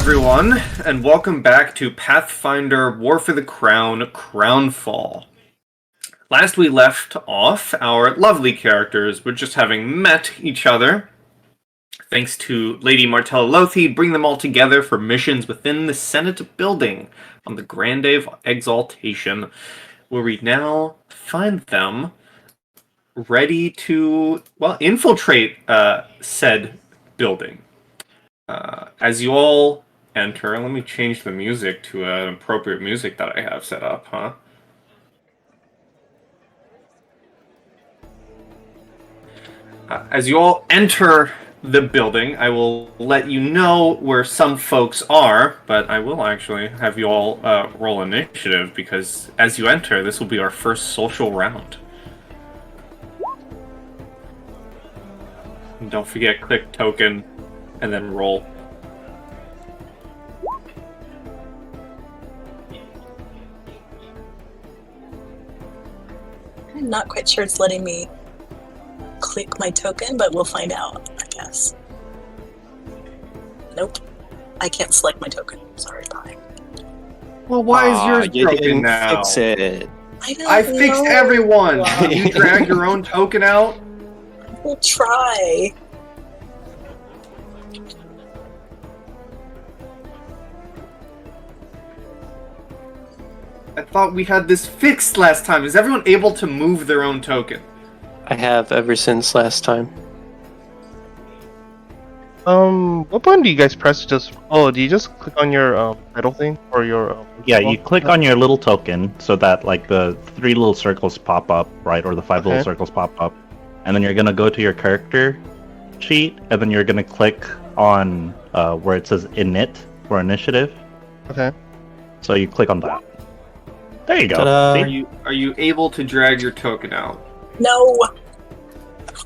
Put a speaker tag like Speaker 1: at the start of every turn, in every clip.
Speaker 1: everyone, and welcome back to Pathfinder War for the Crown, Crownfall. Last we left off, our lovely characters were just having met each other. Thanks to Lady Martella Lothi, bring them all together for missions within the Senate building on the Grand Day of Exaltation, where we now find them ready to, infiltrate said building. As you all enter, let me change the music to an appropriate music that I have set up, huh? As you all enter the building, I will let you know where some folks are, but I will actually have you all roll initiative, because as you enter, this will be our first social round. And don't forget, click token, and then roll.
Speaker 2: I'm not quite sure it's letting me click my token, but we'll find out, I guess. Nope. I can't select my token. Sorry, bye.
Speaker 1: Well, why is yours
Speaker 3: you
Speaker 1: broken
Speaker 3: didn't
Speaker 1: now?
Speaker 3: fix it.
Speaker 1: I fixed everyone! You drag your own token out?
Speaker 2: We'll try.
Speaker 1: I thought we had this fixed last time. Is everyone able to move their own token?
Speaker 3: I have ever since last time.
Speaker 4: What button do you guys press? Do you just click on your title thing or your?
Speaker 5: Yeah, you click on your little token so that like the 3 little circles pop up, right, or the 5 little circles pop up, and then you're gonna go to your character sheet, and then you're gonna click on where it says init for initiative.
Speaker 4: Okay.
Speaker 5: So you click on that. There you go.
Speaker 1: Are you able to drag your token out?
Speaker 2: No,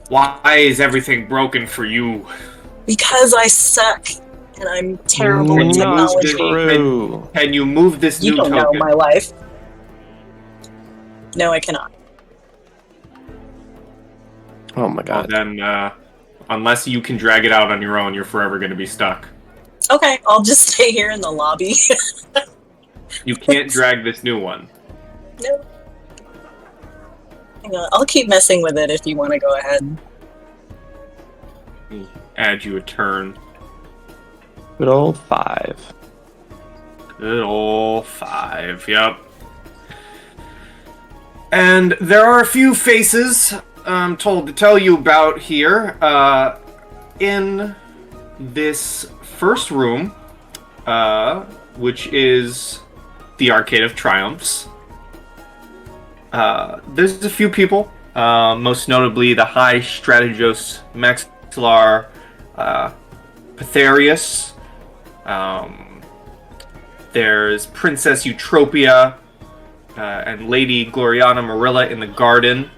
Speaker 1: Why is everything broken for you?
Speaker 2: because I suck and I'm terrible at
Speaker 3: Not
Speaker 2: technology.
Speaker 3: true.
Speaker 1: Can you move this
Speaker 2: You
Speaker 1: new
Speaker 2: don't know
Speaker 1: token?
Speaker 2: my life. No, I cannot.
Speaker 3: Oh my
Speaker 1: Well,
Speaker 3: god.
Speaker 1: then, unless you can drag it out on your own, you're forever going to be stuck.
Speaker 2: Okay, I'll just stay here in the lobby.
Speaker 1: You can't drag this new one.
Speaker 2: No. Hang on, I'll keep messing with it if you want to go ahead.
Speaker 1: Add you a turn.
Speaker 3: Good old 5.
Speaker 1: Good old 5, yep. And there are a few faces I'm told to tell you about here. In this first room, which is the Arcade of Triumphs, there's a few people, most notably the High Strategos Maxillar Petharius. There's Princess Eutropia and Lady Gloriana Marilla in the garden.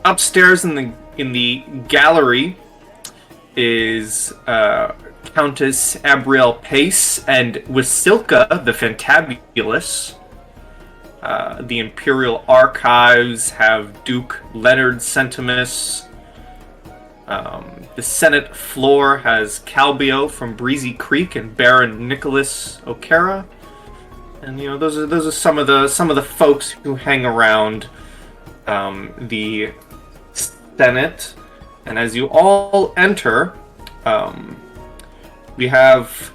Speaker 1: Upstairs in the gallery is Countess Abrielle Pace and Wasilka the Fantabulous. The Imperial Archives have Duke Leonard Centimus. The Senate floor has Calbio from Breezy Creek and Baron Nicholas O'Cara. And those are some of the folks who hang around the Senate. And as you all enter, we have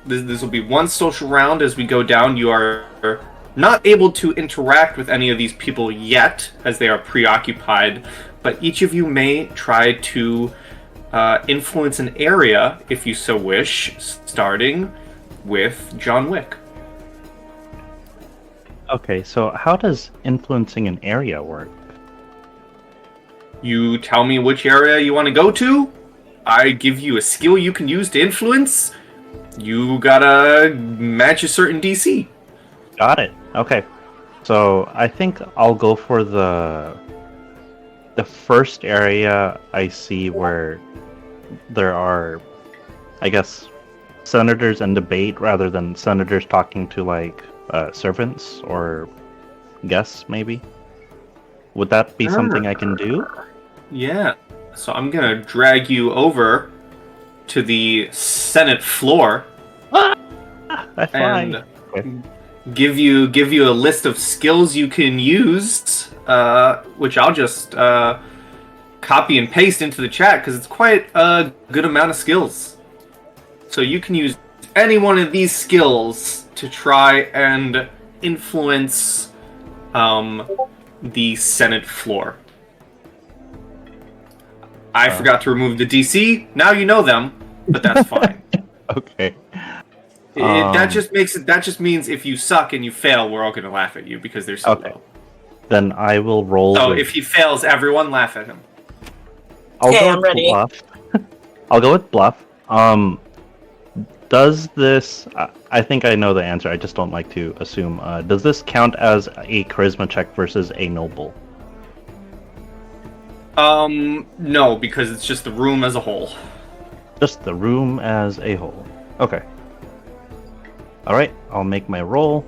Speaker 1: this will be one social round. As we go down, you are not able to interact with any of these people yet, as they are preoccupied, but each of you may try to influence an area, if you so wish, starting with John Wick.
Speaker 5: Okay, so how does influencing an area work?
Speaker 1: You tell me which area you want to go to. I give you a skill you can use to influence. You gotta match a certain DC.
Speaker 5: Got it. Okay. So I think I'll go for the first area I see where there are, I guess, senators in debate rather than senators talking to like servants or guests, maybe. Would that be something I can do?
Speaker 1: Yeah. So I'm gonna drag you over to the Senate floor
Speaker 5: I fly.
Speaker 1: and
Speaker 5: Okay.
Speaker 1: give you a list of skills you can use, which I'll just copy and paste into the chat because it's quite a good amount of skills. So you can use any one of these skills to try and influence the Senate floor. I forgot to remove the DC. Now you know them, but that's fine.
Speaker 5: Okay.
Speaker 1: That just means if you suck and you fail, we're all going to laugh at you because they're so
Speaker 5: Okay.
Speaker 1: low.
Speaker 5: Then I will roll.
Speaker 1: So
Speaker 5: with-
Speaker 1: if he fails, everyone laugh at him.
Speaker 5: I'll
Speaker 2: Okay,
Speaker 5: go
Speaker 2: I'm
Speaker 5: with
Speaker 2: ready.
Speaker 5: bluff. I'll go with bluff. Does this? I think I know the answer. I just don't like to assume. Does this count as a charisma check versus a noble?
Speaker 1: No, because it's just the room as a whole.
Speaker 5: Just the room as a whole. Okay. All right. I'll make my roll.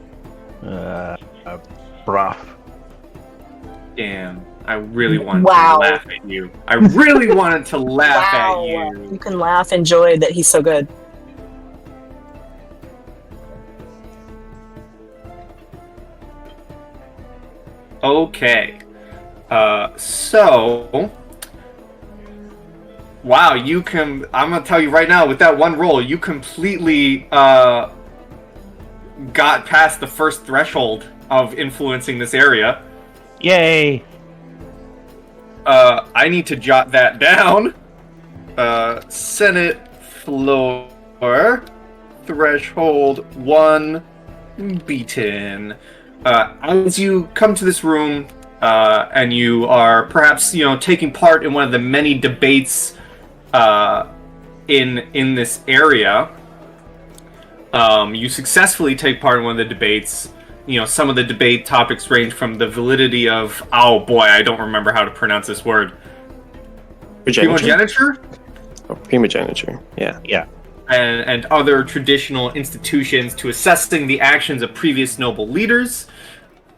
Speaker 5: Bruh.
Speaker 1: Damn, I really wanted
Speaker 2: Wow.
Speaker 1: to laugh at you. I really wanted to laugh
Speaker 2: Wow.
Speaker 1: at
Speaker 2: You
Speaker 1: you.
Speaker 2: can laugh and joy that he's so good.
Speaker 1: Okay. So... Wow, you can... I'm gonna tell you right now, with that one roll, you completely, got past the first threshold of influencing this area.
Speaker 5: Yay!
Speaker 1: I need to jot that down. Senate floor... Threshold 1 beaten. As you come to this room, and you are perhaps, taking part in one of the many debates in this area, you successfully take part in one of the debates. Some of the debate topics range from the validity of, oh boy, I don't remember how to pronounce this word. Primogeniture?
Speaker 3: Oh, primogeniture. Yeah.
Speaker 5: Yeah.
Speaker 1: And other traditional institutions to assessing the actions of previous noble leaders.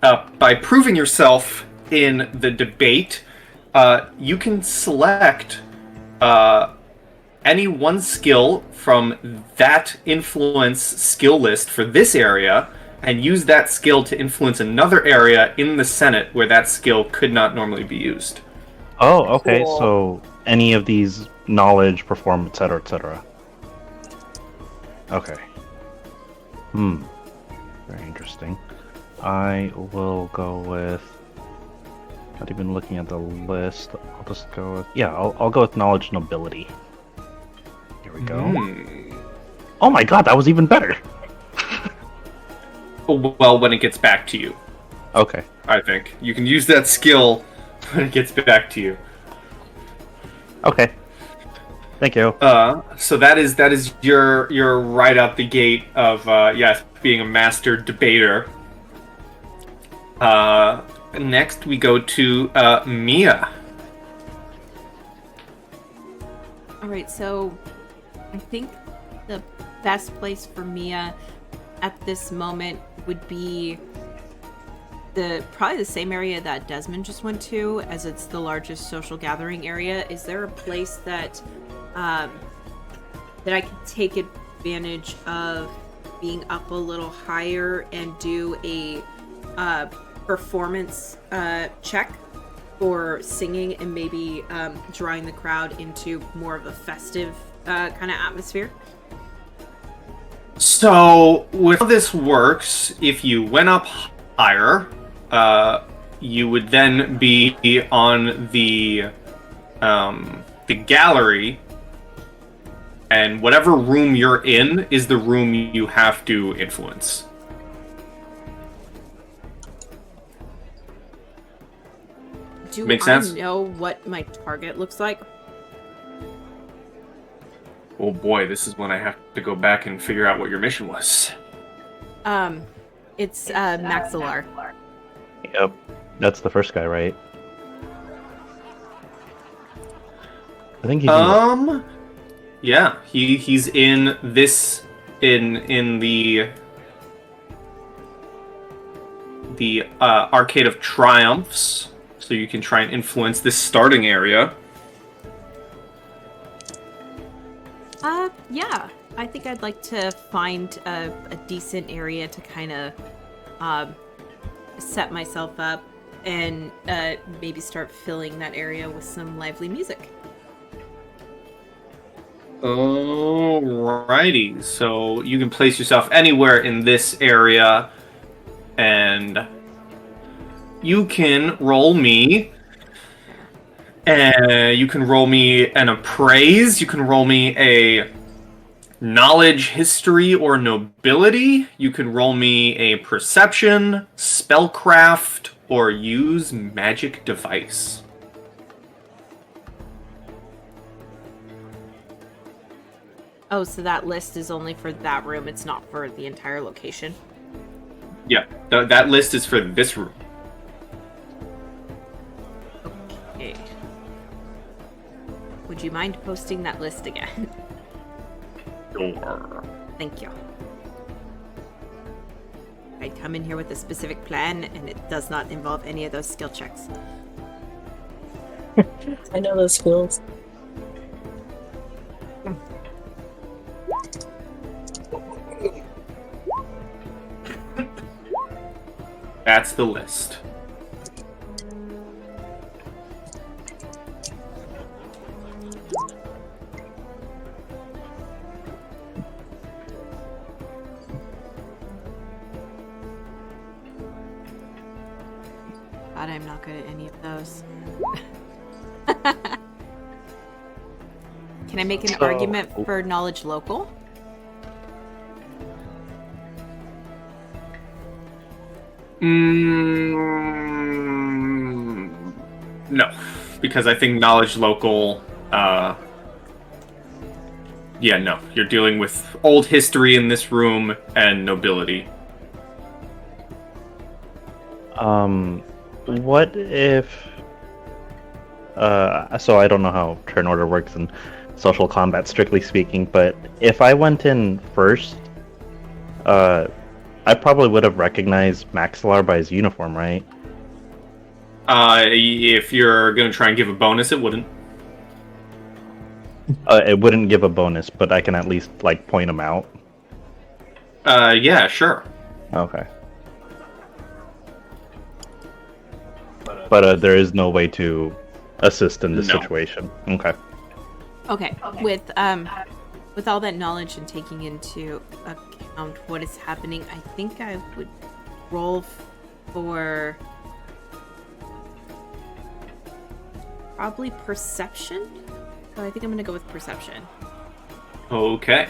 Speaker 1: By proving yourself in the debate, you can select any one skill from that influence skill list for this area and use that skill to influence another area in the Senate where that skill could not normally be used.
Speaker 5: Oh, okay.
Speaker 2: Cool.
Speaker 5: So any of these knowledge, perform, etc., etc. Okay. Very interesting. I will go with. Not even looking at the list. I'll just go with. Yeah, I'll go with knowledge nobility. Here we go. Oh my god, that was even better.
Speaker 1: Well, when it gets back to you,
Speaker 5: Okay.
Speaker 1: I think you can use that skill when it gets back to you.
Speaker 5: Okay. Thank you.
Speaker 1: So that is your right out the gate of yes, being a master debater. Next we go to Mia.
Speaker 6: Alright, so I think the best place for Mia at this moment would be probably the same area that Desmond just went to, as it's the largest social gathering area. Is there a place that I could take advantage of being up a little higher and do a performance check for singing and maybe drawing the crowd into more of a festive kind of atmosphere?
Speaker 1: So with how this works, if you went up higher, you would then be on the gallery, and whatever room you're in is the room you have to influence.
Speaker 6: Do
Speaker 1: Makes
Speaker 6: I
Speaker 1: sense?
Speaker 6: know what my target looks like?
Speaker 1: Oh boy, this is when I have to go back and figure out what your mission was.
Speaker 6: It's Maxillar.
Speaker 5: Yep. That's the first guy, right? I think he's
Speaker 1: Yeah, he's in this in the Arcade of Triumphs, so you can try and influence this starting area.
Speaker 6: Yeah. I think I'd like to find a decent area to kind of set myself up and maybe start filling that area with some lively music.
Speaker 1: Alrighty, so you can place yourself anywhere in this area, and you can roll me. You can roll me an appraise. You can roll me a knowledge, history, or nobility. You can roll me a perception, spellcraft, or use magic device.
Speaker 6: Oh, so that list is only for that room. It's not for the entire location.
Speaker 1: Yeah, that list is for this room.
Speaker 6: Okay. Would you mind posting that list again?
Speaker 1: Sure.
Speaker 6: Thank you. I come in here with a specific plan, and it does not involve any of those skill checks.
Speaker 2: I know those skills.
Speaker 1: That's the list.
Speaker 6: God, I'm not good at any of those. Can I make an argument for knowledge local?
Speaker 1: No, because I think knowledge local. Yeah, no, you're dealing with old history in this room and nobility.
Speaker 5: What if... so I don't know how turn order works in social combat, strictly speaking, but if I went in first, I probably would have recognized Maxilar by his uniform, right?
Speaker 1: If you're gonna try and give a bonus, it wouldn't.
Speaker 5: It wouldn't give a bonus, but I can at least, like, point him out.
Speaker 1: Yeah, sure.
Speaker 5: Okay. But there is no way to assist in this
Speaker 1: No.
Speaker 5: situation. Okay.
Speaker 6: Okay, with all that knowledge and taking into account what is happening, I think I would roll for probably perception. So I think I'm gonna go with perception.
Speaker 1: Okay.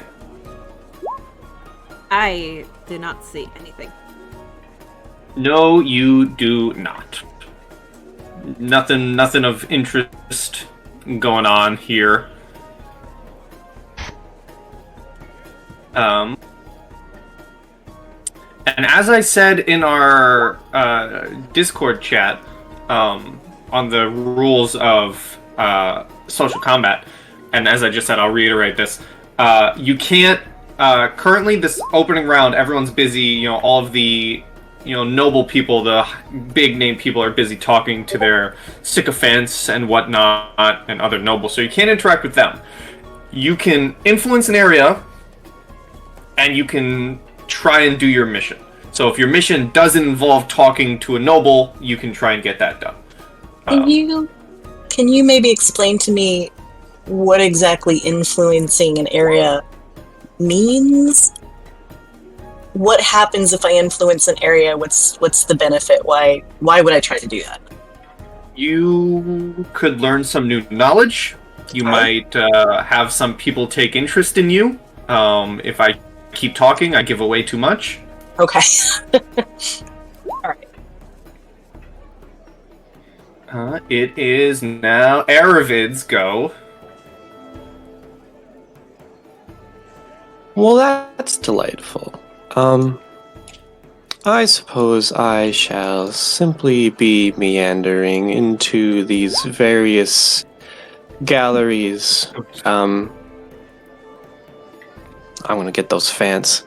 Speaker 6: I did not see anything.
Speaker 1: No, you do not. Nothing of interest going on here. And as I said in our Discord chat, on the rules of social combat, and as I just said, I'll reiterate this: you can't. Currently, this opening round, everyone's busy. All of the noble people, the big name people, are busy talking to their sycophants and whatnot, and other nobles. So you can't interact with them. You can influence an area, and you can try and do your mission. So if your mission doesn't involve talking to a noble, you can try and get that done.
Speaker 2: Can you maybe explain to me what exactly influencing an area means? What happens if I influence an area? What's the benefit? Why would I try to do that?
Speaker 1: You could learn some new knowledge. You might have some people take interest in you. If I keep talking, I give away too much.
Speaker 2: Okay. Alright.
Speaker 1: It is now Aravid's go.
Speaker 3: Well, that's delightful. I suppose I shall simply be meandering into these various galleries. I'm gonna get those fans.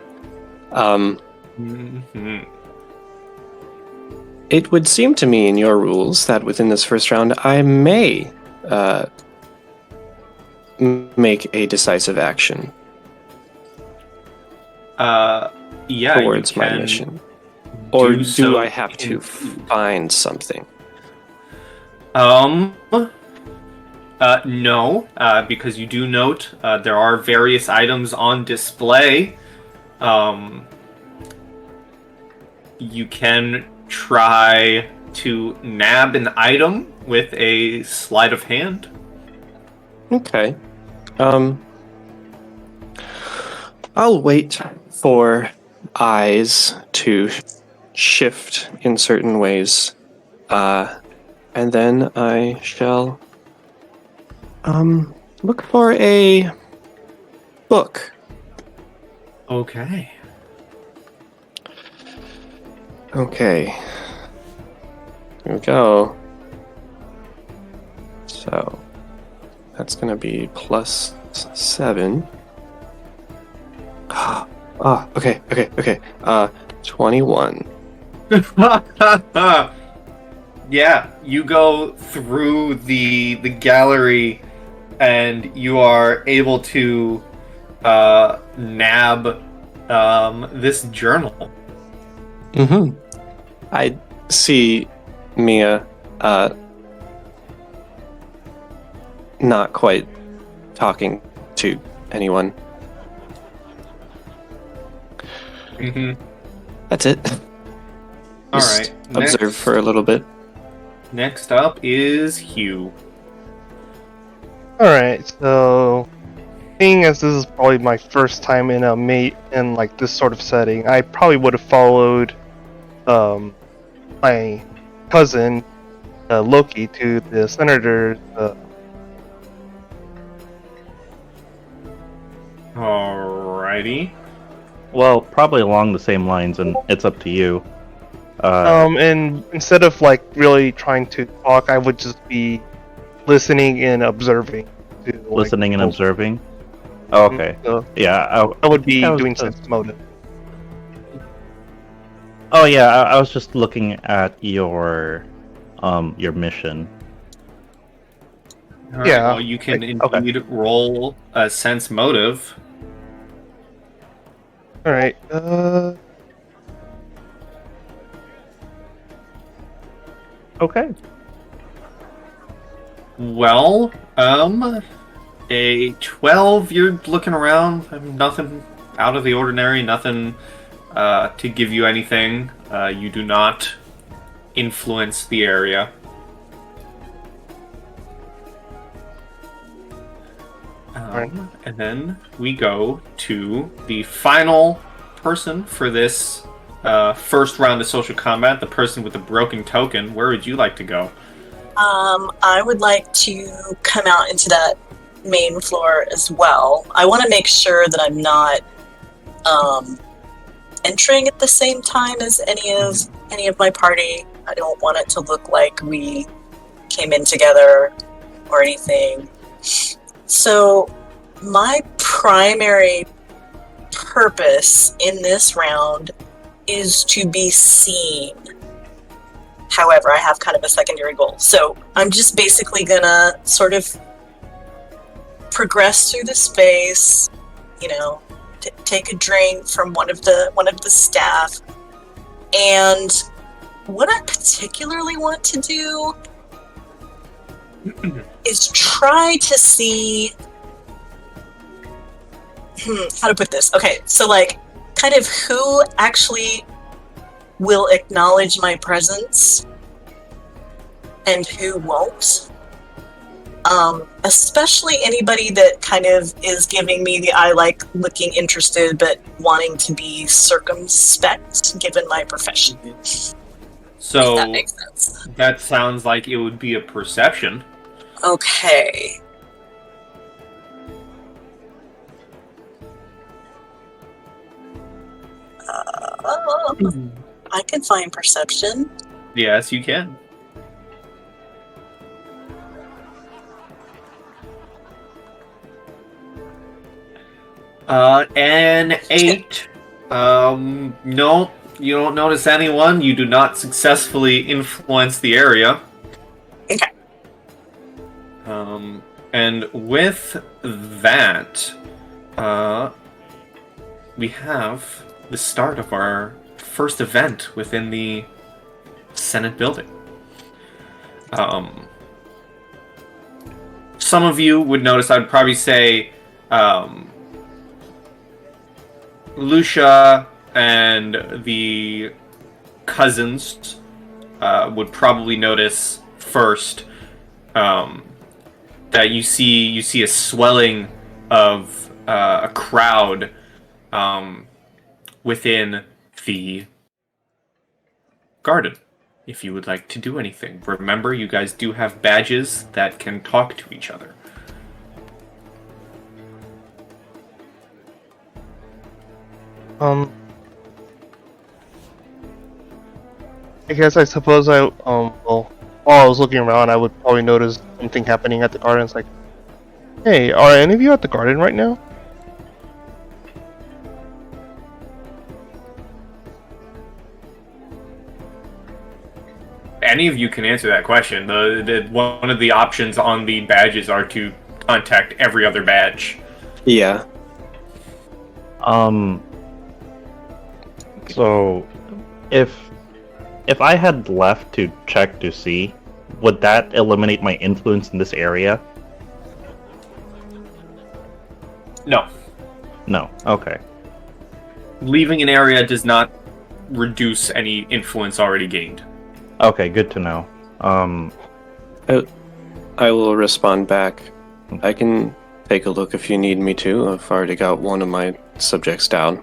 Speaker 3: It would seem to me in your rules that within this first round I may make a decisive action
Speaker 1: Yeah,
Speaker 3: towards
Speaker 1: you
Speaker 3: my
Speaker 1: can
Speaker 3: mission? Or
Speaker 1: do
Speaker 3: do
Speaker 1: so
Speaker 3: I have to
Speaker 1: indeed.
Speaker 3: find something?
Speaker 1: No, because you do note there are various items on display. You can try to nab an item with a sleight of hand.
Speaker 3: Okay. I'll wait for eyes to shift in certain ways, and then I shall look for a book.
Speaker 1: Okay.
Speaker 3: Okay. Here we go. So that's gonna be +7. Okay. 21.
Speaker 1: Yeah, you go through the gallery, and you are able to nab this journal.
Speaker 3: Mm-hmm. I see Mia not quite talking to anyone.
Speaker 1: Mm-hmm.
Speaker 3: That's it.
Speaker 1: All
Speaker 3: Just
Speaker 1: right.
Speaker 3: observe for a little bit.
Speaker 1: Next up is Hugh.
Speaker 4: Alright, so being as this is probably my first time in a mate in like this sort of setting, I probably would have followed my cousin Loki to the senator's
Speaker 1: Alrighty.
Speaker 5: Well, probably along the same lines, and it's up to you.
Speaker 4: and instead of like really trying to talk, I would just be listening and observing. To, like,
Speaker 5: Listening and observing. Oh, okay.
Speaker 4: So
Speaker 5: Yeah,
Speaker 4: I would be
Speaker 5: I was
Speaker 4: doing
Speaker 5: just-
Speaker 4: sense motive.
Speaker 5: Oh yeah, I was just looking at your mission.
Speaker 1: All right,
Speaker 4: Yeah.
Speaker 1: well, you can
Speaker 5: Okay.
Speaker 1: indeed roll a sense motive.
Speaker 4: Alright,
Speaker 5: Okay.
Speaker 1: Well, a 12. You're looking around. Nothing out of the ordinary. Nothing to give you anything. You do not influence the area.
Speaker 4: Alright.
Speaker 1: And then we go to the final person for this first round of social combat, the person with the broken token. Where would you like to go?
Speaker 2: I would like to come out into that main floor as well. I want to make sure that I'm not entering at the same time as any of my party. I don't want it to look like we came in together or anything. So my primary purpose in this round is to be seen. However, I have kind of a secondary goal. So I'm just basically gonna sort of progress through the space, take a drink from one of the staff. And what I particularly want to do is try to see how to put this. Okay, so like kind of who actually will acknowledge my presence and who won't. Especially anybody that kind of is giving me the eye, like looking interested but wanting to be circumspect given my profession.
Speaker 1: So
Speaker 2: If that makes sense.
Speaker 1: that sounds like it would be a perception.
Speaker 2: Okay. I can find perception.
Speaker 1: Yes, you can. An 8. No, you don't notice anyone. You do not successfully influence the area.
Speaker 2: Okay.
Speaker 1: And with that, we have the start of our first event within the Senate building. Some of you would notice, I'd probably say, Lucia and the cousins would probably notice first that you see a swelling of a crowd within the garden. If you would like to do anything, remember you guys do have badges that can talk to each other.
Speaker 4: I suppose well, while I was looking around, I would probably notice something happening at the garden. It's like, hey, are any of you at the garden right now?
Speaker 1: Any of you can answer that question. One of the options on the badges are to contact every other badge.
Speaker 3: Yeah.
Speaker 5: So, if I had left to check to see, would that eliminate my influence in this area?
Speaker 1: No.
Speaker 5: No. Okay.
Speaker 1: Leaving an area does not reduce any influence already gained.
Speaker 5: Okay, good to know.
Speaker 3: I will respond back. I can take a look if you need me to. I've already got one of my subjects down.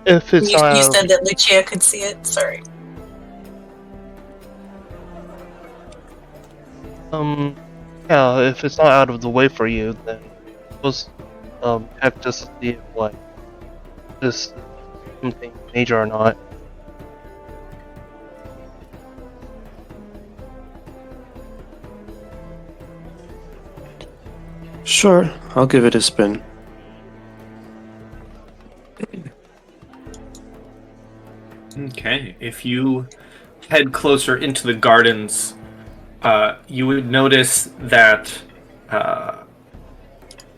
Speaker 4: If it's
Speaker 2: You said that Lucia could see it? Sorry.
Speaker 4: Yeah, if it's not out of the way for you, then suppose have just to see if like this something major or not.
Speaker 3: Sure, I'll give it a spin.
Speaker 1: Okay, if you head closer into the gardens, you would notice that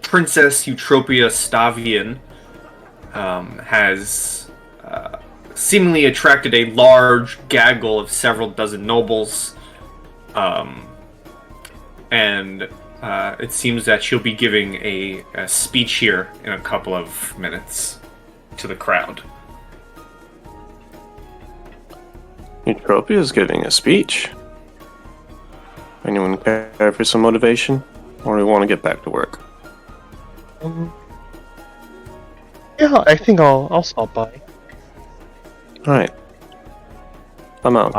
Speaker 1: Princess Eutropia Stavian has seemingly attracted a large gaggle of several dozen nobles, and it seems that she'll be giving a speech here in a couple of minutes to the crowd.
Speaker 3: Eutropia is giving a speech. Anyone care for some motivation? Or do we want to get back to work?
Speaker 4: Yeah, I think I'll stop by.
Speaker 3: Alright. I'm out.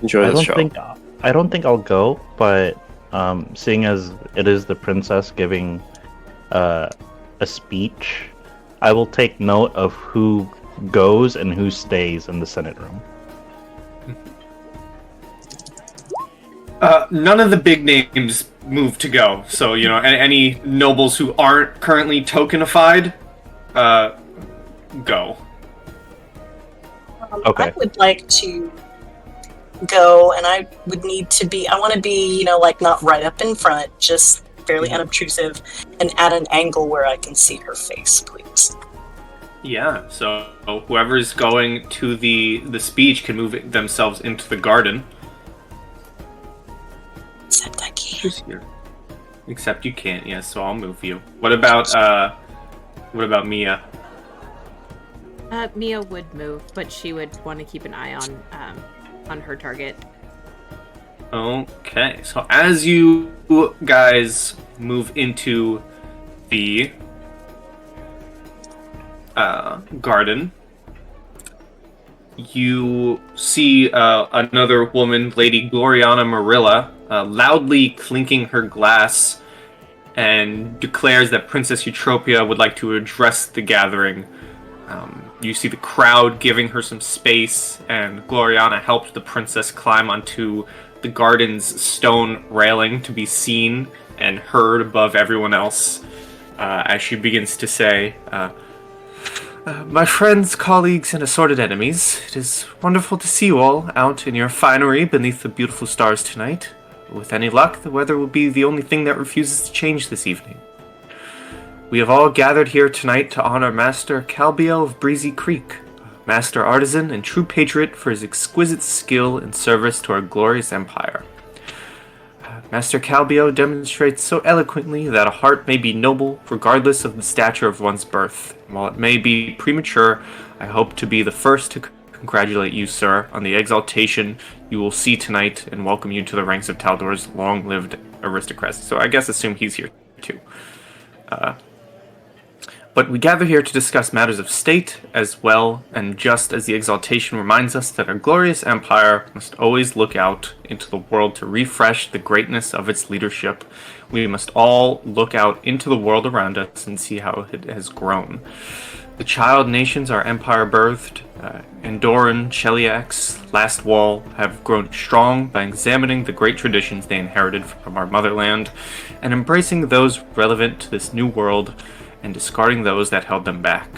Speaker 3: Enjoy the show.
Speaker 5: I don't think I'll go, but seeing as it is the princess giving a speech, I will take note of who goes and who stays in the Senate room.
Speaker 1: None of the big names move to go, so, you know, any nobles who aren't currently tokenified, go.
Speaker 5: Okay.
Speaker 2: I would like to go, and I would need to be, I want to be, you know, like not right up in front, just fairly unobtrusive, and at an angle where I can see her face, please.
Speaker 1: Yeah, so whoever's going to the speech can move themselves into the garden.
Speaker 2: Except I can't.
Speaker 1: Who's here? Except you can't, yes, so I'll move you. What about Mia?
Speaker 6: Mia would move, but she would want to keep an eye on her target.
Speaker 1: Okay, so as you guys move into the garden, you see another woman, Lady Gloriana Marilla, loudly clinking her glass and declares that Princess Eutropia would like to address the gathering. You see the crowd giving her some space, and Gloriana helped the princess climb onto the garden's stone railing to be seen and heard above everyone else as she begins to say, My friends, colleagues, and assorted enemies, it is wonderful to see you all out in your finery beneath the beautiful stars tonight. With any luck, the weather will be the only thing that refuses to change this evening. We have all gathered here tonight to honor Master Calbiel of Breezy Creek, master artisan and true patriot for his exquisite skill and service to our glorious empire. Master Calbio demonstrates so eloquently that a heart may be noble regardless of the stature of one's birth. While it may be premature, I hope to be the first to congratulate you, sir, on the exaltation you will see tonight and welcome you to the ranks of Taldor's long-lived aristocrats. So I guess assume he's here too. But we gather here to discuss matters of state as well, and just as the exaltation reminds us that our glorious empire must always look out into the world to refresh the greatness of its leadership, we must all look out into the world around us and see how it has grown. The child nations our empire birthed, Andoran, Cheliax, Last Wall, have grown strong by examining the great traditions they inherited from our motherland, and embracing those relevant to this new world, and discarding those that held them back.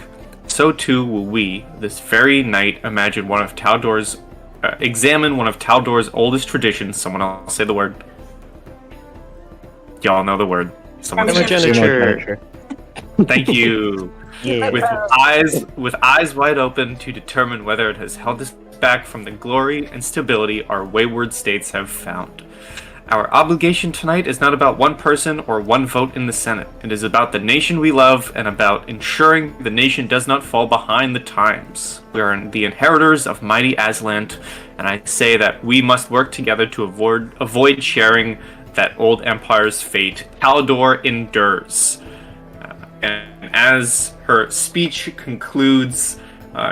Speaker 1: So too will we, this very night, examine one of Taldor's oldest traditions. Someone else say the word. Y'all know the word. Someone say
Speaker 3: Primogeniture.
Speaker 1: Thank you.
Speaker 5: Yeah.
Speaker 1: With eyes wide open to determine whether it has held us back from the glory and stability our wayward states have found. Our obligation tonight is not about one person or one vote in the Senate. It is about the nation we love and about ensuring the nation does not fall behind the times. We are the inheritors of mighty Aslant, and I say that we must work together to avoid sharing that old empire's fate. Taldor endures. And as her speech concludes,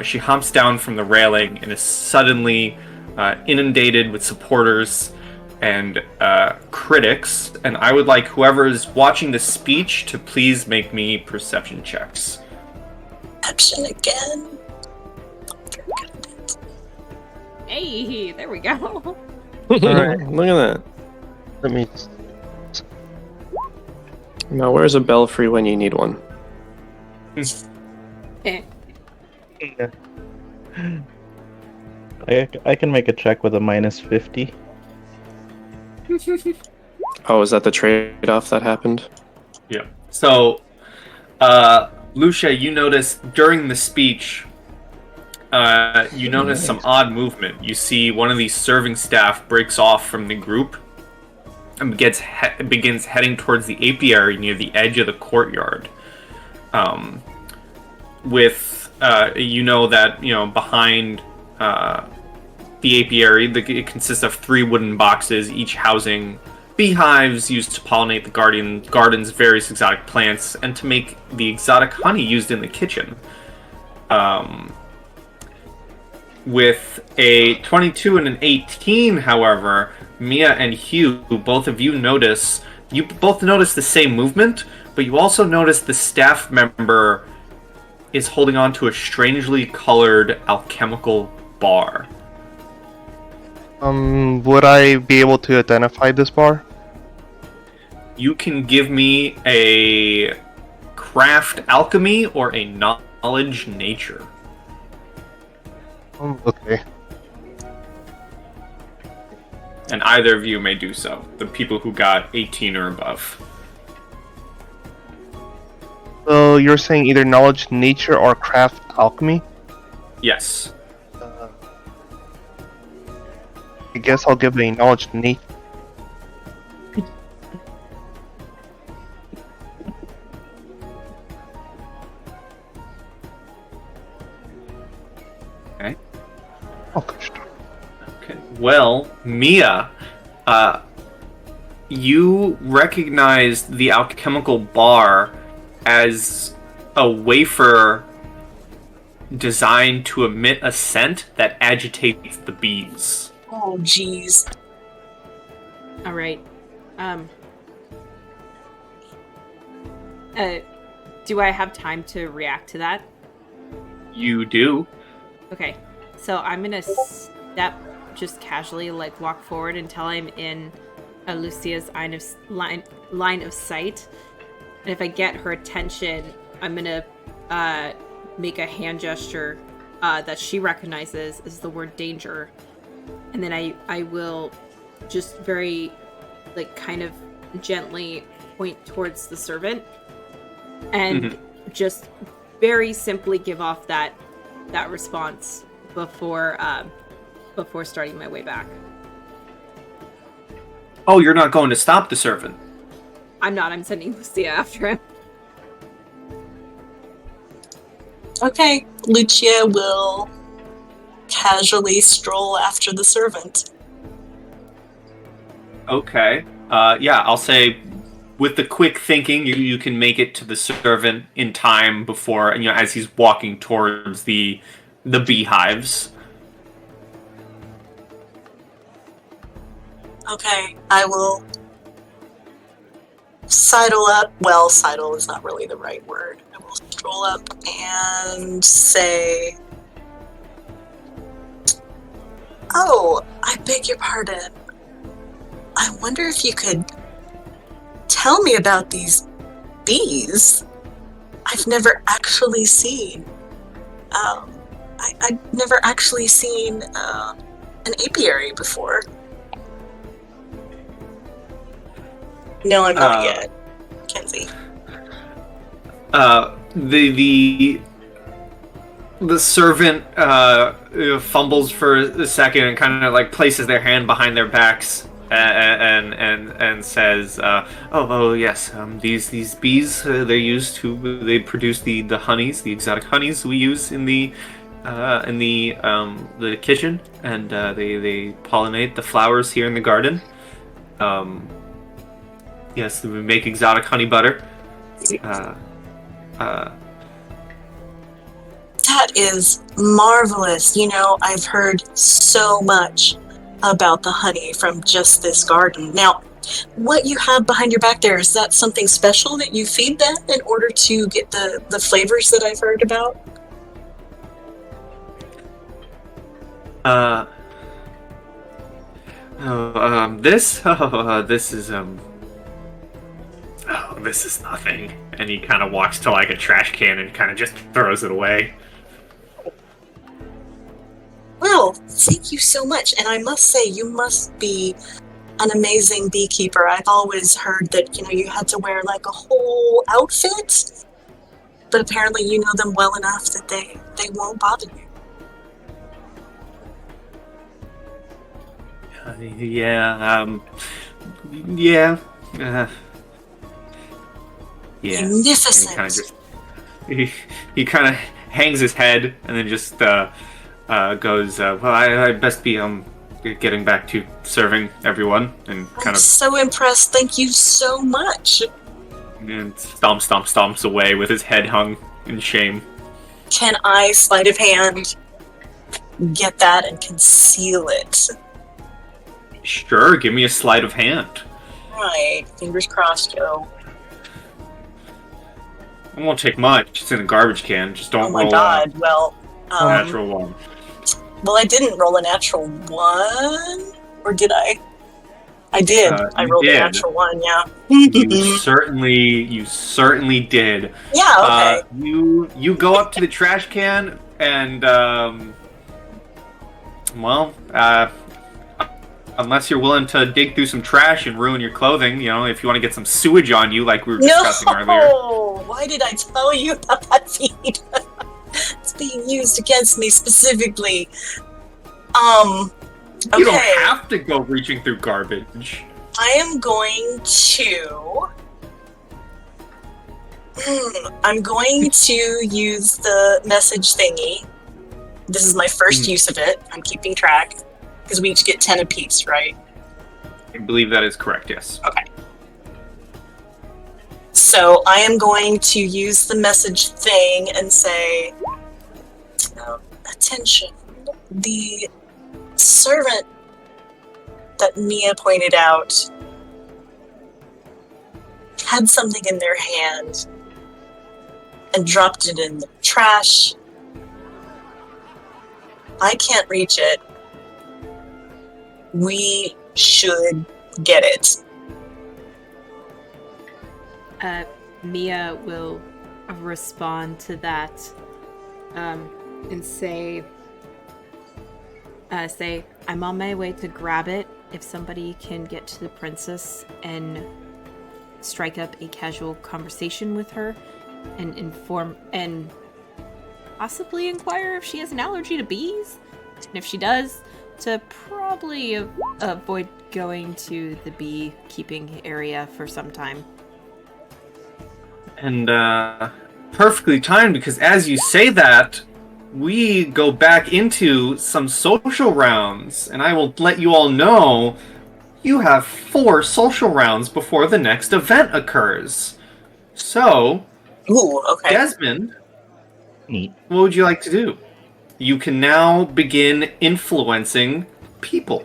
Speaker 1: she humps down from the railing and is suddenly inundated with supporters and critics, and I would like whoever is watching the speech to please make me perception checks.
Speaker 2: Perception again.
Speaker 6: Hey, there we go.
Speaker 3: Alright, look at that.
Speaker 4: Let me.
Speaker 3: Now, where's a belfry when you need one?
Speaker 6: Eh.
Speaker 5: I can make a check with a minus 50.
Speaker 3: Oh, is that the trade-off that happened?
Speaker 1: Yeah. So, Lucia, you noticed during the speech, you notice some odd movement. You see one of these serving staff breaks off from the group and begins heading towards the apiary near the edge of the courtyard. Behind the apiary, it consists of 3 wooden boxes, each housing beehives used to pollinate the garden's various exotic plants and to make the exotic honey used in the kitchen. With a 22 and an 18, however, Mia and Hugh, both notice the same movement, but you also notice the staff member is holding on to a strangely colored alchemical bar.
Speaker 4: Would I be able to identify this bar?
Speaker 1: You can give me a craft alchemy or a knowledge nature.
Speaker 4: Okay.
Speaker 1: And either of you may do so. The people who got 18 or above.
Speaker 4: So you're saying either knowledge, nature, or craft alchemy?
Speaker 1: Yes.
Speaker 4: I guess I'll give it a knowledge, nature.
Speaker 1: Okay.
Speaker 4: Oh, gosh.
Speaker 1: Okay. Well, Mia, you recognize the alchemical bar as a wafer designed to emit a scent that agitates the bees.
Speaker 2: Oh, jeez.
Speaker 6: All right. Do I have time to react to that?
Speaker 1: You do.
Speaker 6: Okay. So I'm gonna step just casually, like walk forward until I'm in Lucia's line of sight. And if I get her attention, I'm gonna make a hand gesture that she recognizes as the word danger. And then I will just very, like, kind of gently point towards the servant and just very simply give off that response before starting my way back.
Speaker 1: Oh, you're not going to stop the servant?
Speaker 6: I'm not. I'm sending Lucia after him.
Speaker 2: Okay, Lucia will casually stroll after the servant.
Speaker 1: Okay. Yeah, I'll say with the quick thinking, you can make it to the servant in time before, as he's walking towards the beehives.
Speaker 2: Okay, I will sidle up. Well, sidle is not really the right word. I will stroll up and say, "Oh, I beg your pardon. I wonder if you could tell me about these bees. I've never actually seen. I've never actually seen an apiary before." No, I'm not yet, Kenzie.
Speaker 1: The servant fumbles for a second and kind of like places their hand behind their backs and says, "Oh yes, these bees they produce the honeys, the exotic honeys we use in the kitchen, and they pollinate the flowers here in the garden. Yes, we make exotic honey butter."
Speaker 2: That is marvelous. I've heard so much about the honey from just this garden. Now, what you have behind your back there, is that something special that you feed them in order to get the flavors that I've heard about?
Speaker 1: This is nothing. And he kind of walks to like a trash can and kind of just throws it away.
Speaker 2: Well, thank you so much. And I must say, you must be an amazing beekeeper. I've always heard that, you had to wear like a whole outfit, but apparently you know them well enough that they won't bother you.
Speaker 1: Yeah.
Speaker 2: Magnificent.
Speaker 1: He kind of hangs his head and then just goes, "Well, I best be getting back to serving everyone," and
Speaker 2: I'm so impressed. Thank you so much.
Speaker 1: And stomps away with his head hung in shame.
Speaker 2: Can I, sleight of hand, get that and conceal it?
Speaker 1: Sure, give me a sleight of hand.
Speaker 2: Right, fingers crossed, yo.
Speaker 1: It won't take much. It's in a garbage can. Just don't roll.
Speaker 2: Oh my god, well...
Speaker 1: a natural one.
Speaker 2: Well, I didn't roll a natural one. Or did I? I did. I rolled a natural one, yeah.
Speaker 1: You certainly did.
Speaker 2: Yeah, okay.
Speaker 1: You go up to the trash can and, unless you're willing to dig through some trash and ruin your clothing, if you want to get some sewage on you like we were discussing earlier.
Speaker 2: No! Why did I tell you about that feed? It's being used against me specifically. Okay.
Speaker 1: You don't have to go reaching through garbage.
Speaker 2: I am going to... I'm going to use the message thingy. This is my first use of it. I'm keeping track. Because we each get 10 apiece, right?
Speaker 1: I believe that is correct, yes.
Speaker 2: Okay. So I am going to use the message thing and say, attention, the servant that Mia pointed out had something in their hand and dropped it in the trash. I can't reach it. We should get it.
Speaker 6: Mia will respond to that and say, I'm on my way to grab it. If somebody can get to the princess and strike up a casual conversation with her and inform and possibly inquire if she has an allergy to bees. And if she does, to probably avoid going to the beekeeping area for some time.
Speaker 1: And perfectly timed, because as you say that, we go back into some social rounds, and I will let you all know you have 4 social rounds before the next event occurs. So,
Speaker 2: Ooh, okay.
Speaker 1: Desmond,
Speaker 5: Neat.
Speaker 1: what would you like to do? You can now begin influencing people.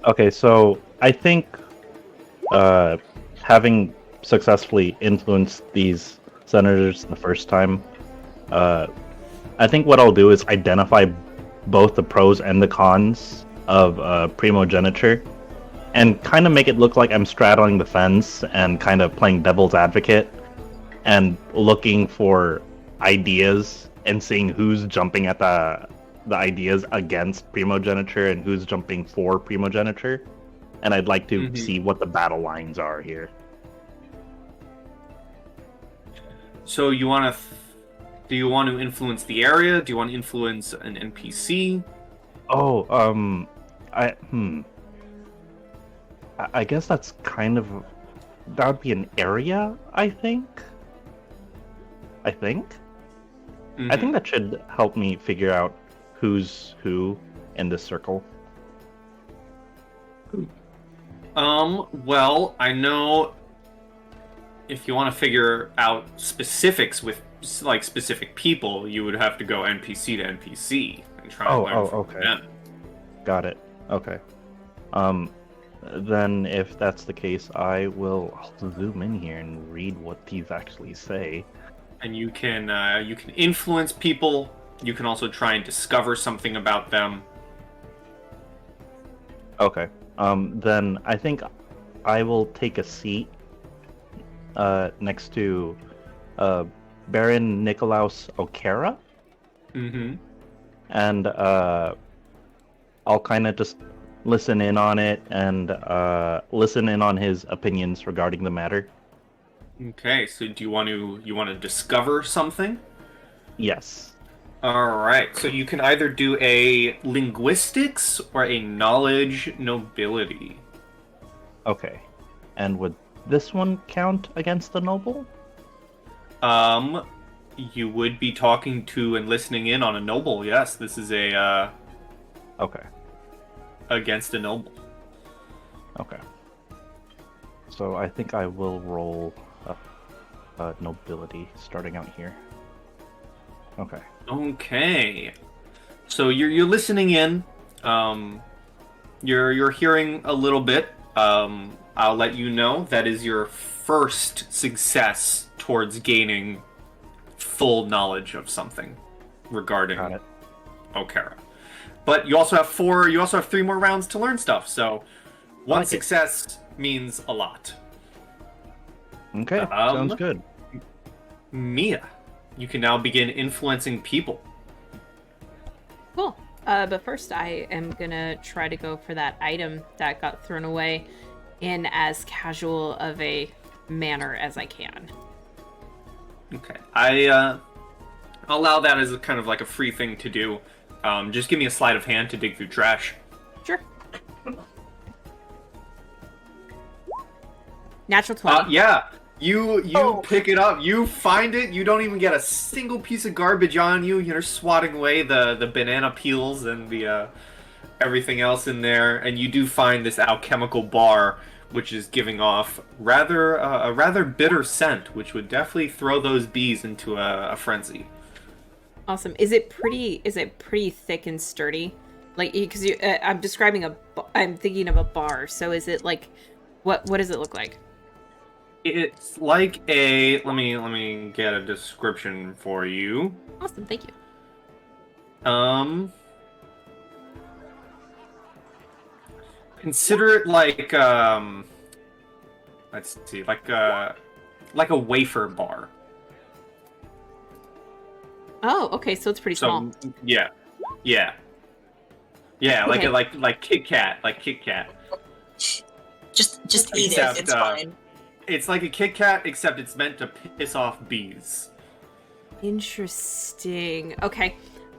Speaker 5: Okay, so I think having successfully influenced these senators the first time, I think what I'll do is identify both the pros and the cons of primogeniture and kind of make it look like I'm straddling the fence and kind of playing devil's advocate and looking for ideas and seeing who's jumping at the ideas against primogeniture and who's jumping for primogeniture. And I'd like to see what the battle lines are here.
Speaker 1: So you want to... do you want to influence the area? Do you want to influence an NPC?
Speaker 5: Oh, I guess that's kind of... that would be an area, I think? I think that should help me figure out who's who in this circle.
Speaker 1: Well, I know if you want to figure out specifics with, like, specific people, you would have to go NPC to NPC and try and learn from
Speaker 5: okay.
Speaker 1: them.
Speaker 5: Got it. Okay. Then if that's the case, I'll zoom in here and read what these actually say.
Speaker 1: And you can influence people. You can also try and discover something about them.
Speaker 5: Okay. Then I think I will take a seat next to Baron Nikolaus O'Kara.
Speaker 1: Mm-hmm.
Speaker 5: And I'll kind of just listen in on it and listen in on his opinions regarding the matter.
Speaker 1: Okay, so do you want to discover something?
Speaker 5: Yes.
Speaker 1: All right. So you can either do a linguistics or a knowledge nobility.
Speaker 5: Okay. And would this one count against the noble?
Speaker 1: You would be talking to and listening in on a noble. Yes, this is a
Speaker 5: Okay.
Speaker 1: against a noble.
Speaker 5: Okay. So I think I will roll nobility starting out here. Okay.
Speaker 1: Okay. So you're listening in. You're hearing a little bit. I'll let you know that is your first success towards gaining full knowledge of something regarding O'Kara. But you also have 3 more rounds to learn stuff. So one success means a lot.
Speaker 5: Okay. Sounds good.
Speaker 1: Mia, you can now begin influencing people.
Speaker 6: Cool. But first I am gonna try to go for that item that got thrown away in as casual of a manner as I can.
Speaker 1: Okay. I'll allow that as a kind of like a free thing to do. Just give me a sleight of hand to dig through trash.
Speaker 6: Sure. Natural 20.
Speaker 1: Yeah. You pick it up. You find it. You don't even get a single piece of garbage on you. You're swatting away the banana peels and the everything else in there, and you do find this alchemical bar, which is giving off a rather bitter scent, which would definitely throw those bees into a frenzy.
Speaker 6: Awesome. Is it pretty thick and sturdy? Like, because I'm thinking of a bar. So is it like, what does it look like?
Speaker 1: It's like a let me get a description for you.
Speaker 6: Awesome, thank you.
Speaker 1: Consider it like let's see, like a wafer bar.
Speaker 6: Oh, okay, so it's pretty small.
Speaker 1: So yeah, yeah,
Speaker 6: Okay.
Speaker 1: like Kit Kat,
Speaker 2: Just eat
Speaker 1: Except,
Speaker 2: it. It's fine.
Speaker 1: It's like a Kit Kat, except it's meant to piss off bees.
Speaker 6: Interesting. Okay.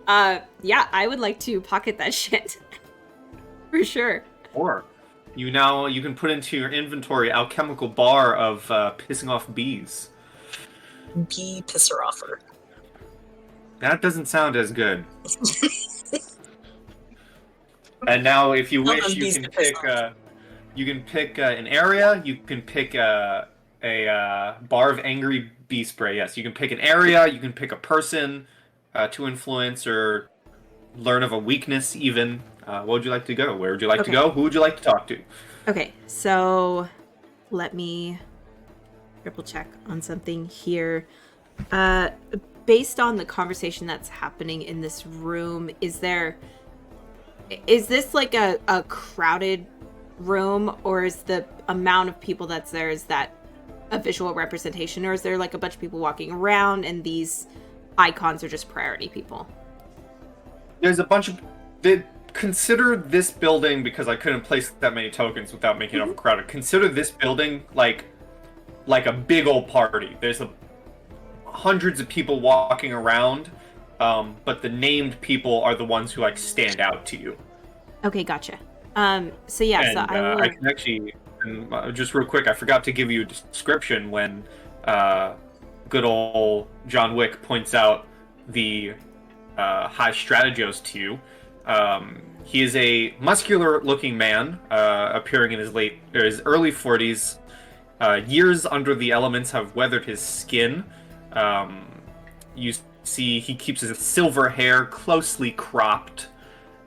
Speaker 6: Yeah, I would like to pocket that shit. For sure.
Speaker 1: Or you can put into your inventory alchemical bar of pissing off bees.
Speaker 2: Bee pisser offer.
Speaker 1: That doesn't sound as good. And now, if you
Speaker 2: Tell
Speaker 1: wish,
Speaker 2: those
Speaker 1: you
Speaker 2: bees
Speaker 1: can
Speaker 2: to piss
Speaker 1: pick.
Speaker 2: off.
Speaker 1: You can pick an area. You can pick a bar of angry bee spray. Yes, you can pick an area. You can pick a person to influence or learn of a weakness. Even. What would you like to go? Where would you like to
Speaker 6: Okay.
Speaker 1: go? Who would you like to talk to?
Speaker 6: Okay, so let me triple check on something here. Based on the conversation that's happening in this room, is this like a crowded room, or is the amount of people that's there, is that a visual representation, or is there like a bunch of people walking around and these icons are just priority people?
Speaker 1: There's a bunch of. Consider this building, because I couldn't place that many tokens without making it overcrowded. Consider this building like a big old party. There's hundreds of people walking around, but the named people are the ones who like stand out to you.
Speaker 6: Okay, gotcha. So yeah,
Speaker 1: And
Speaker 6: so I will...
Speaker 1: I can actually, just real quick, I forgot to give you a description when good old John Wick points out the high strategos to you. He is a muscular-looking man, appearing in his early 40s. Years under the elements have weathered his skin. You see he keeps his silver hair closely cropped,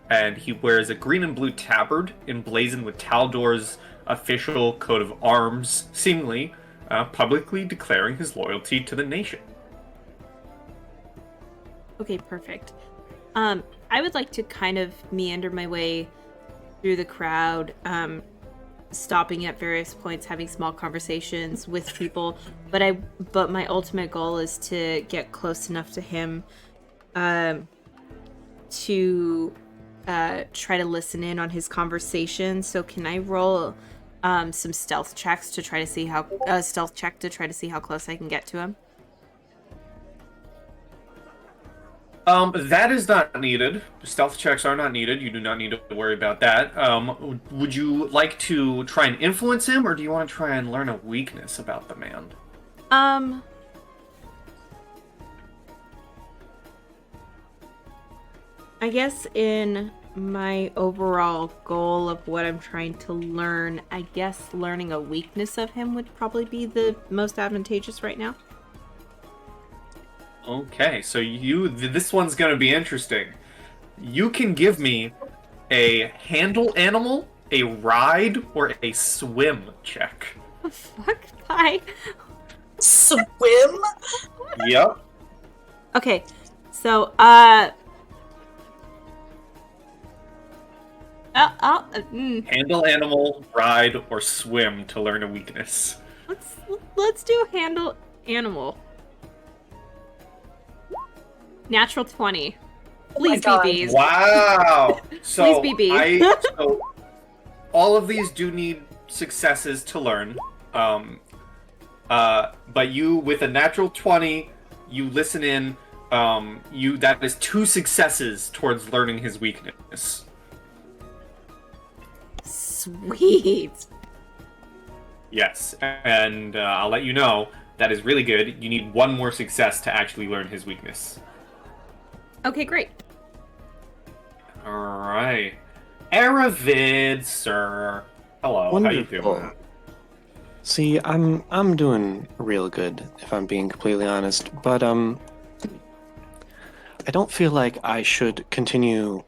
Speaker 1: and he wears a green and blue tabard emblazoned with Taldor's official coat of arms, seemingly publicly declaring his loyalty to the nation.
Speaker 6: Okay, perfect. I would like to kind of meander my way through the crowd, stopping at various points, having small conversations with people. But my ultimate goal is to get close enough to him to try to listen in on his conversation. So can I roll some stealth checks to try to see how close I can get to him?
Speaker 1: That is not needed. Stealth checks are not needed. You do not need to worry about that. Would you like to try and influence him, or do you want to try and learn a weakness about the man?
Speaker 6: I guess in my overall goal of what I'm trying to learn, I guess learning a weakness of him would probably be the most advantageous right now.
Speaker 1: Okay, so this one's gonna be interesting. You can give me a handle animal, a ride, or a swim check.
Speaker 6: Oh, fuck, bye.
Speaker 2: Swim?
Speaker 1: Yep.
Speaker 6: Okay, so,
Speaker 1: Handle animal, ride, or swim to learn a weakness.
Speaker 6: let's do handle animal. Natural 20. Please be bees.
Speaker 1: Wow. So
Speaker 6: Please be bees.
Speaker 1: so all of these do need successes to learn. But you, with a natural 20, you listen in. That is 2 successes towards learning his weakness.
Speaker 6: Sweet.
Speaker 1: Yes, and I'll let you know that is really good. You need 1 more success to actually learn his weakness.
Speaker 6: Okay, great.
Speaker 1: All right, Aravid, sir. Hello.
Speaker 3: Wonderful.
Speaker 1: How you doing?
Speaker 3: See, I'm doing real good, if I'm being completely honest. But I don't feel like I should continue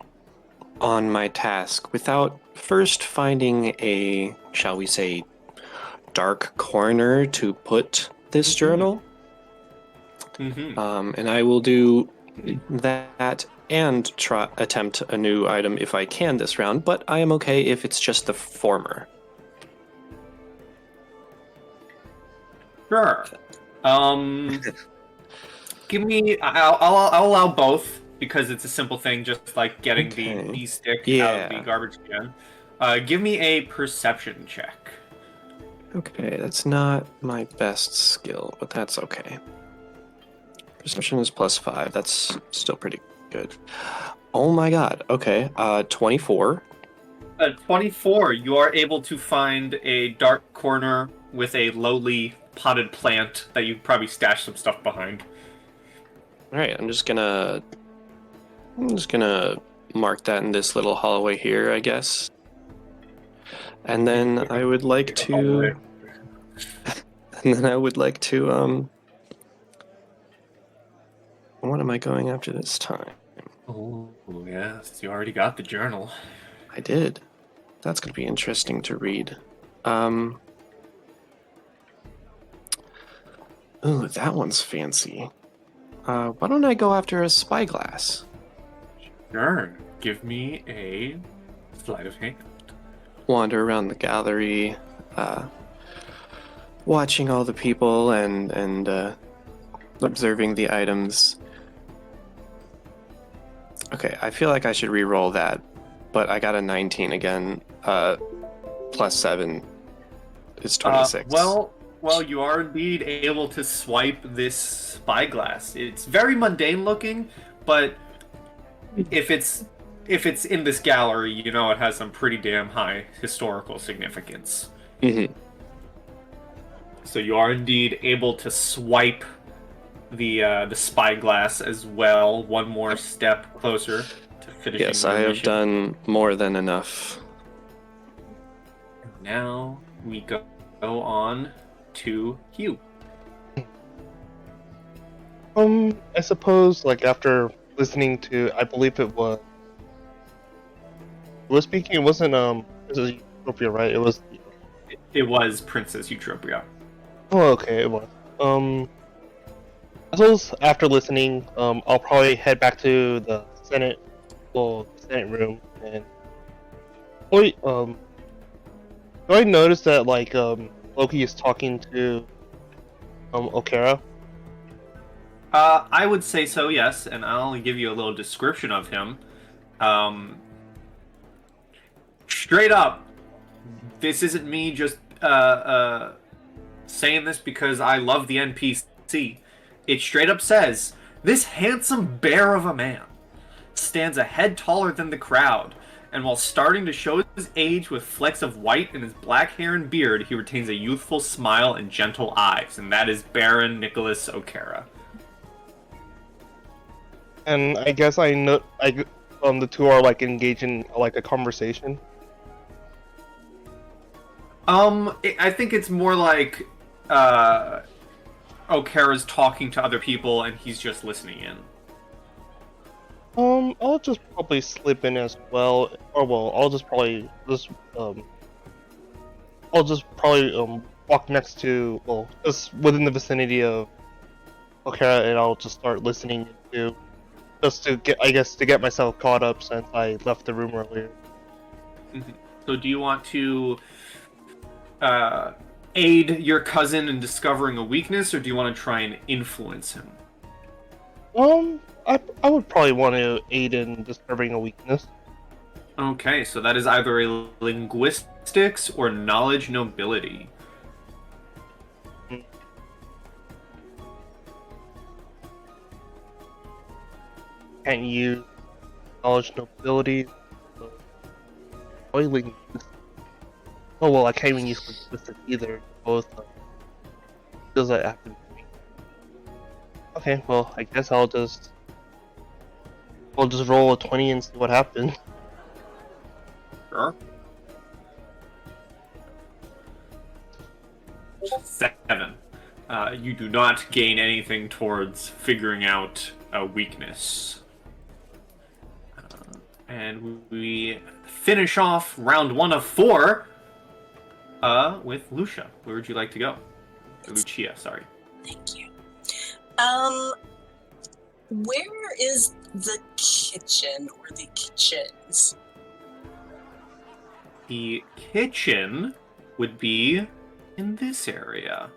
Speaker 3: on my task without first finding a, shall we say, dark corner to put this journal.
Speaker 1: Mm-hmm.
Speaker 3: And I will do that and attempt a new item if I can this round, but I am okay if it's just the former.
Speaker 1: Sure. Give me. I'll allow both because it's a simple thing, just like getting the
Speaker 3: Okay.
Speaker 1: bee stick out of the
Speaker 3: Yeah.
Speaker 1: garbage can. Give me a perception check.
Speaker 3: Okay, that's not my best skill, but that's okay. Perception is +5. That's still pretty good. Oh my god. Okay. 24.
Speaker 1: 24. You are able to find a dark corner with a lowly potted plant that you probably stashed some stuff behind.
Speaker 3: All right. I'm just gonna mark that in this little hallway here, I guess. And then I would like to. And then I would like to. What am I going after this time?
Speaker 1: Oh yes, you already got the journal.
Speaker 3: I did. That's gonna be interesting to read. Ooh, that one's fancy. Why don't I go after a spyglass?
Speaker 1: Sure. Give me a sleight of hand.
Speaker 3: Wander around the gallery, watching all the people and observing the items. Okay, I feel like I should re-roll that, but I got a 19 again. +7 is 26.
Speaker 1: Well, you are indeed able to swipe this spyglass. It's very mundane looking, but if it's in this gallery, you know it has some pretty damn high historical significance.
Speaker 3: Mm-hmm.
Speaker 1: So you are indeed able to swipe the spyglass as well. One more step closer to finishing.
Speaker 3: Yes,
Speaker 1: the
Speaker 3: I have
Speaker 1: mission.
Speaker 3: done more than enough.
Speaker 1: Now we go on to Hugh.
Speaker 4: I suppose, like, after listening to, I believe it was... Who was speaking? It wasn't, it was Utopia, right? It was...
Speaker 1: It was Princess Eutropia.
Speaker 4: Oh, okay, it was. I suppose after listening, I'll probably head back to the Senate room, and... Wait, do I notice that, like, Loki is talking to, Okara?
Speaker 1: I would say so, yes, and I'll give you a little description of him. Straight up, this isn't me just saying this because I love the NPC. It straight up says, this handsome bear of a man stands a head taller than the crowd, and while starting to show his age with flecks of white in his black hair and beard, he retains a youthful smile and gentle eyes, and that is Baron Nicholas Okara.
Speaker 4: And I guess I know, the two are, like, engaged in, like, a conversation.
Speaker 1: I think it's more like Okara's talking to other people and he's just listening in.
Speaker 4: I'll just probably slip in as well, or well, I'll just probably walk next to, well, just within the vicinity of Okara, and I'll just start listening to, just to get myself caught up since I left the room earlier.
Speaker 1: Mm-hmm. So do you want to aid your cousin in discovering a weakness, or do you want to try and influence him?
Speaker 4: I would probably want to aid in discovering a weakness.
Speaker 1: Okay, so that is either a linguistics or knowledge nobility.
Speaker 4: Can't use knowledge nobility. Probably linguistics. Oh well, I can't even use linguistics either. Both does that have to be? Okay, well, I guess I'll just roll a 20 and see what happens.
Speaker 1: Sure. 7. You do not gain anything towards figuring out a weakness. And we finish off round 1 of 4 with Lucia. Where would you like to go? Lucia, sorry.
Speaker 2: Thank you. Where is the kitchen or the kitchens?
Speaker 1: The kitchen would be in this area.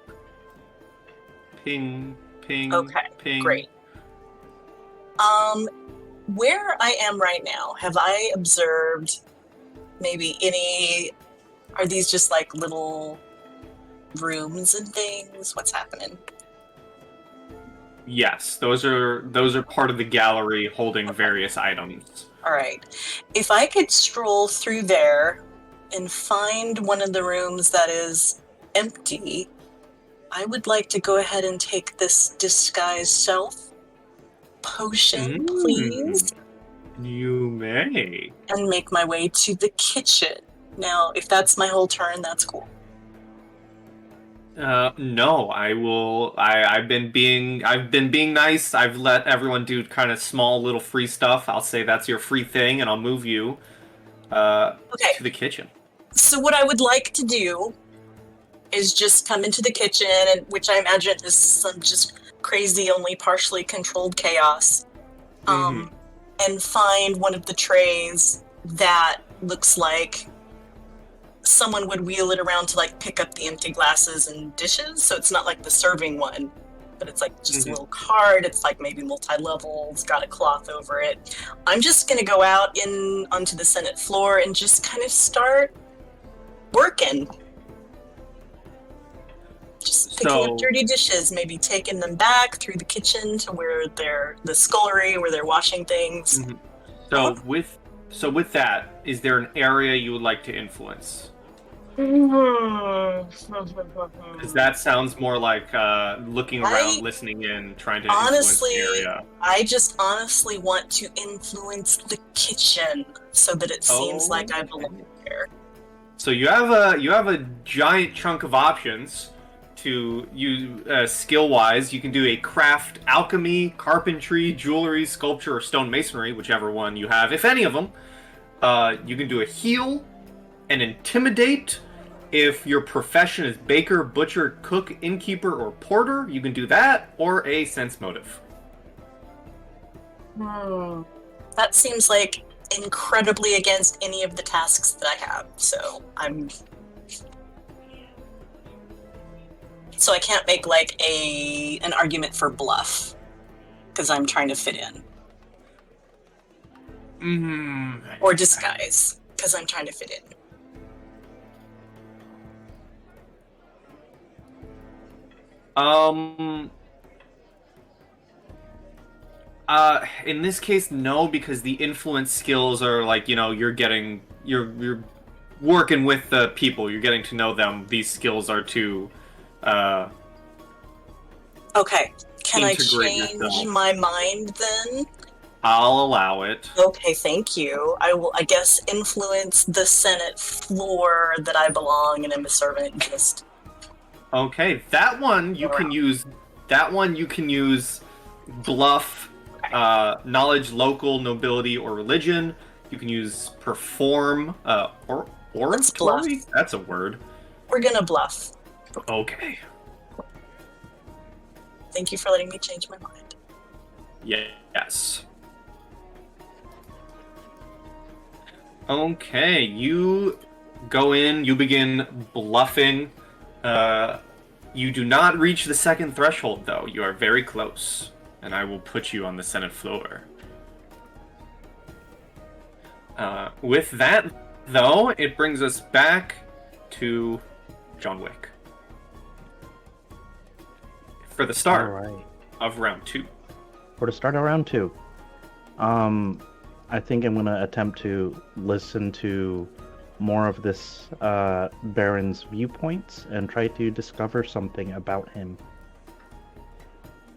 Speaker 1: Ping, ping,
Speaker 2: Okay,
Speaker 1: ping.
Speaker 2: great. Where I am right now, have I observed maybe any? Are these just like little rooms and things? What's happening?
Speaker 1: Yes, those are part of the gallery holding various items.
Speaker 2: All right. If I could stroll through there and find one of the rooms that is empty, I would like to go ahead and take this disguise self potion, please,
Speaker 1: You may.
Speaker 2: and make my way to the kitchen. Now, if that's my whole turn, that's cool.
Speaker 1: No, I will. I've been being nice. I've let everyone do kind of small little free stuff. I'll say that's your free thing, and I'll move you
Speaker 2: Okay.
Speaker 1: to the kitchen.
Speaker 2: So what I would like to do is just come into the kitchen, and which I imagine is some just crazy, only partially controlled chaos, and find one of the trays that looks like someone would wheel it around to like pick up the empty glasses and dishes. So it's not like the serving one, but it's like just a little cart. It's like maybe multi-level. It's got a cloth over it. I'm just gonna go out onto the Senate floor and just kind of start working. Just picking up dirty dishes, maybe taking them back through the kitchen to where the scullery where they're washing things.
Speaker 1: So with that, is there an area you would like to influence? Because that sounds more like looking around, listening in, trying to influence the area.
Speaker 2: I just honestly want to influence the kitchen so that it seems like I belong there.
Speaker 1: So you have a giant chunk of options to use skill-wise. You can do a craft, alchemy, carpentry, jewelry, sculpture, or stone masonry, whichever one you have, if any of them. You can do a heal, an intimidate. If your profession is baker, butcher, cook, innkeeper, or porter, you can do that, or a sense motive.
Speaker 2: That seems like incredibly against any of the tasks that I have, so I can't make like an argument for bluff because I'm trying to fit in. Or disguise because I'm trying to fit in.
Speaker 1: In this case, no, because the influence skills are like, you're working with the people, you're getting to know them. These skills are to,
Speaker 2: okay. Can I
Speaker 1: integrate
Speaker 2: change
Speaker 1: yourself.
Speaker 2: my mind then?
Speaker 1: I'll allow it.
Speaker 2: Okay, thank you. I will, I guess, influence the Senate floor that I belong and am a servant. Just
Speaker 1: Okay, that one you can use. That one you can use bluff, knowledge, local, nobility, or religion. You can use perform, or
Speaker 2: Let's bluff.
Speaker 1: oratory. That's a word.
Speaker 2: We're gonna bluff.
Speaker 1: Okay.
Speaker 2: Thank you for letting me change my mind.
Speaker 1: Yes. Okay, you go in. You begin bluffing. You do not reach the second threshold, though. You are very close, and I will put you on the Senate floor. With that, though, it brings us back to John Wick. For the start of round 2.
Speaker 5: For the start of round 2, I think I'm going to attempt to listen to more of this Baron's viewpoints and try to discover something about him.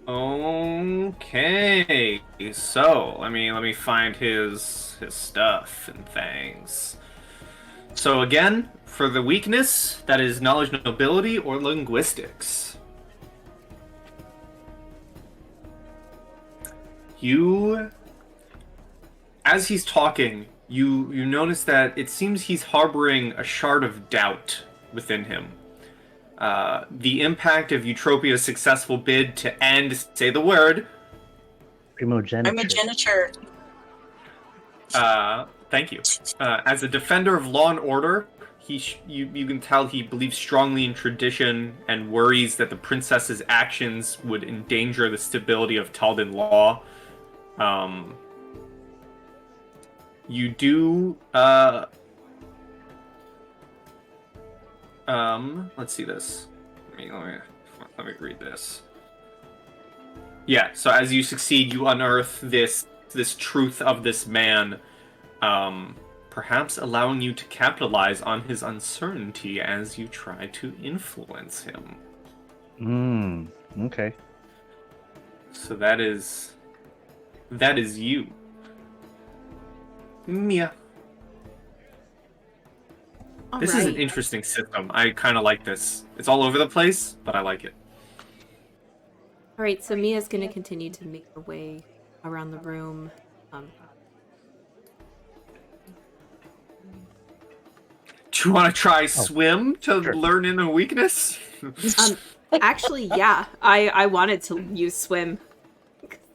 Speaker 1: Okay, so let me find his stuff and things. So again, for the weakness, that is knowledge, nobility, or linguistics. As he's talking, you notice that it seems he's harboring a shard of doubt within him. The impact of Eutropia's successful bid to end, say the word,
Speaker 5: Primogeniture.
Speaker 1: thank you. As a defender of law and order, you can tell he believes strongly in tradition and worries that the princess's actions would endanger the stability of Taldan law. You do let's see this. Let me read this. Yeah, so as you succeed, you unearth this truth of this man, perhaps allowing you to capitalize on his uncertainty as you try to influence him.
Speaker 5: Okay.
Speaker 1: So that is you. Mia. This is an interesting system. I kind of like this. It's all over the place, but I like it.
Speaker 6: All right, so Mia's going to continue to make her way around the room.
Speaker 1: Do you want to try swim to learn in a weakness?
Speaker 6: Actually, yeah, I wanted to use swim.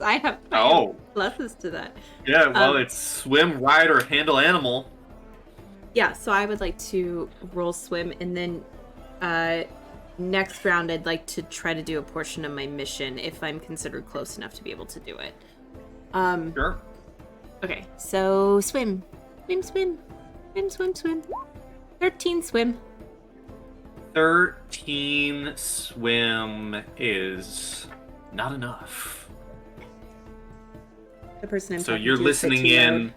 Speaker 6: I have pluses to that.
Speaker 1: Yeah, well, it's swim, ride, or handle animal.
Speaker 6: Yeah, so I would like to roll swim, and then next round I'd like to try to do a portion of my mission if I'm considered close enough to be able to do it.
Speaker 1: Sure.
Speaker 6: Okay, so swim. Swim. 13 swim.
Speaker 1: 13 swim is not enough.
Speaker 6: The person I'm
Speaker 1: So
Speaker 6: talking
Speaker 1: you're
Speaker 6: to
Speaker 1: listening
Speaker 6: is
Speaker 1: in.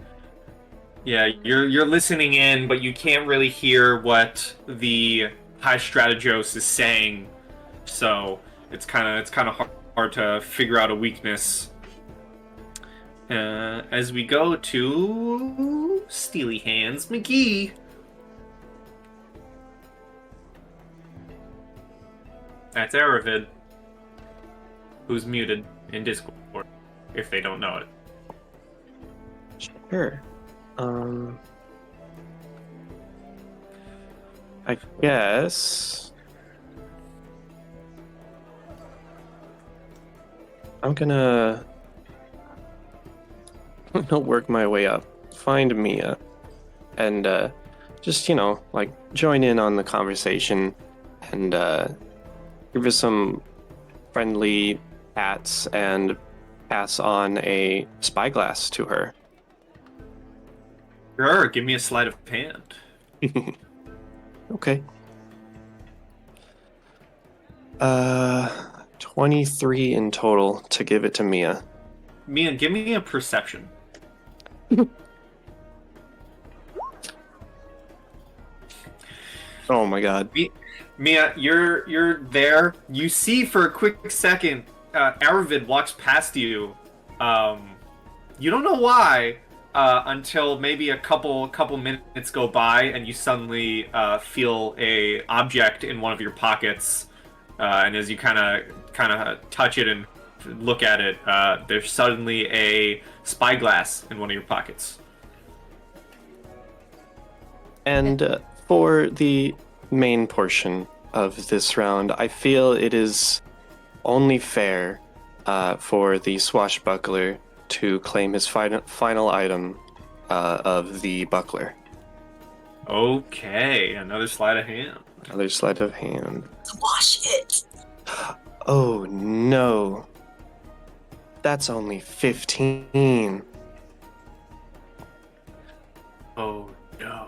Speaker 1: Yeah, you're listening in, but you can't really hear what the High Strategos is saying. So it's kind of hard to figure out a weakness. As we go to Steely Hands McGee. That's Aravid, who's muted in Discord, if they don't know it.
Speaker 3: Sure. I guess I'm gonna work my way up, find Mia, and just like join in on the conversation and give her some friendly pats and pass on a spyglass to her.
Speaker 1: Sure, give me a sleight of hand.
Speaker 3: Okay. 23 in total to give it to Mia.
Speaker 1: Mia, give me a perception.
Speaker 3: Oh my god.
Speaker 1: Mia, you're there. You see for a quick second, Aravid walks past you. You don't know why, until maybe a couple minutes go by, and you suddenly feel a object in one of your pockets. And as you kind of touch it and look at it, there's suddenly a spyglass in one of your pockets.
Speaker 3: And for the main portion of this round, I feel it is only fair for the swashbuckler to claim his final item of the buckler.
Speaker 1: Okay, another sleight of hand.
Speaker 3: Another sleight of hand.
Speaker 2: Squash it.
Speaker 3: Oh no. That's only 15.
Speaker 1: Oh no.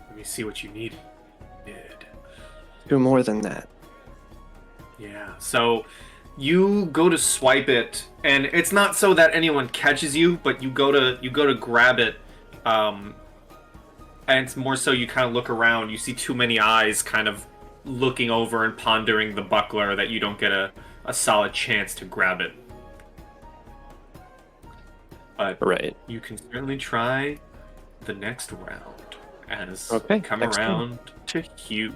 Speaker 1: Let me see what you needed.
Speaker 3: Do more than that.
Speaker 1: Yeah, so you go to swipe it, and it's not so that anyone catches you, but you go to grab it, and it's more so you kind of look around. You see too many eyes kind of looking over and pondering the buckler that you don't get a solid chance to grab it. But
Speaker 3: right.
Speaker 1: You can certainly try the next round as come
Speaker 3: next
Speaker 1: around
Speaker 3: round.
Speaker 1: to Hugh.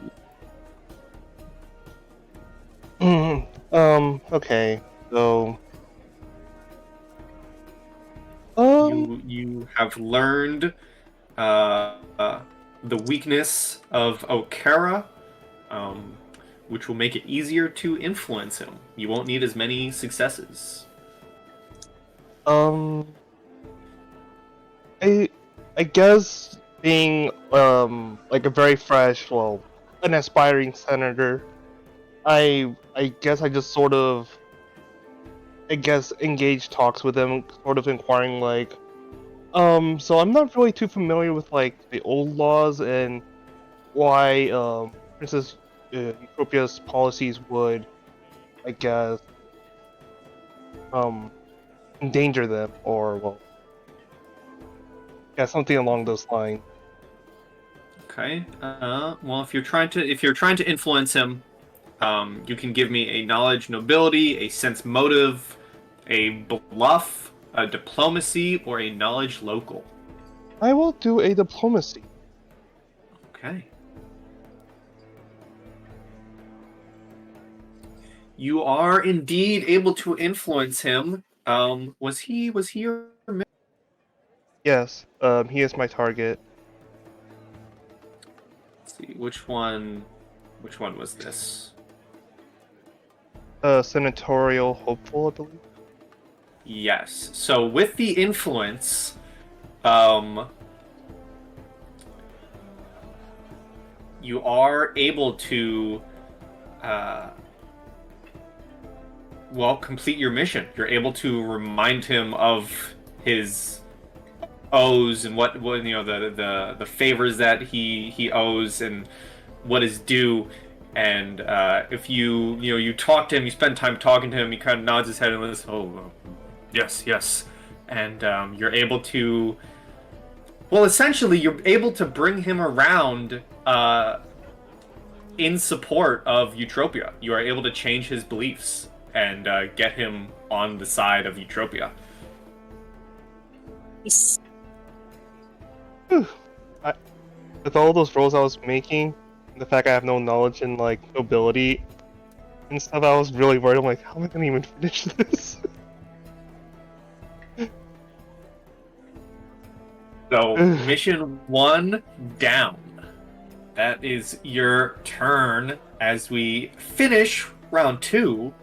Speaker 4: Okay, so
Speaker 1: You have learned the weakness of Okara, which will make it easier to influence him. You won't need as many successes.
Speaker 4: I guess being like a very fresh, well, an aspiring senator, I guess I just sort of I guess, engage talks with them, sort of inquiring like, so I'm not really too familiar with like the old laws and why Princess Eutropia's policies would, I guess, um, endanger them, or well, yeah, something along those lines.
Speaker 1: Okay. Well, if you're trying to influence him, you can give me a knowledge nobility, a sense motive, a bluff, a diplomacy, or a knowledge local.
Speaker 4: I will do a diplomacy.
Speaker 1: Okay. You are indeed able to influence him. Was he your...
Speaker 4: Yes, he is my target.
Speaker 1: Let's see, which one was this?
Speaker 4: Senatorial hopeful, I believe.
Speaker 1: Yes. So with the influence, you are able to complete your mission. You're able to remind him of his owes and what the favors that he owes and what is due. And if you talk to him, you spend time talking to him, he kind of nods his head and goes, "Oh, yes," and you're able to. Well, essentially, you're able to bring him around in support of Eutropia. You are able to change his beliefs and get him on the side of Eutropia.
Speaker 2: Nice.
Speaker 4: With all those rolls I was making, and the fact I have no knowledge in like nobility and stuff, I was really worried. I'm like, how am I gonna even finish this?
Speaker 1: So, mission 1 down. That is your turn as we finish round 2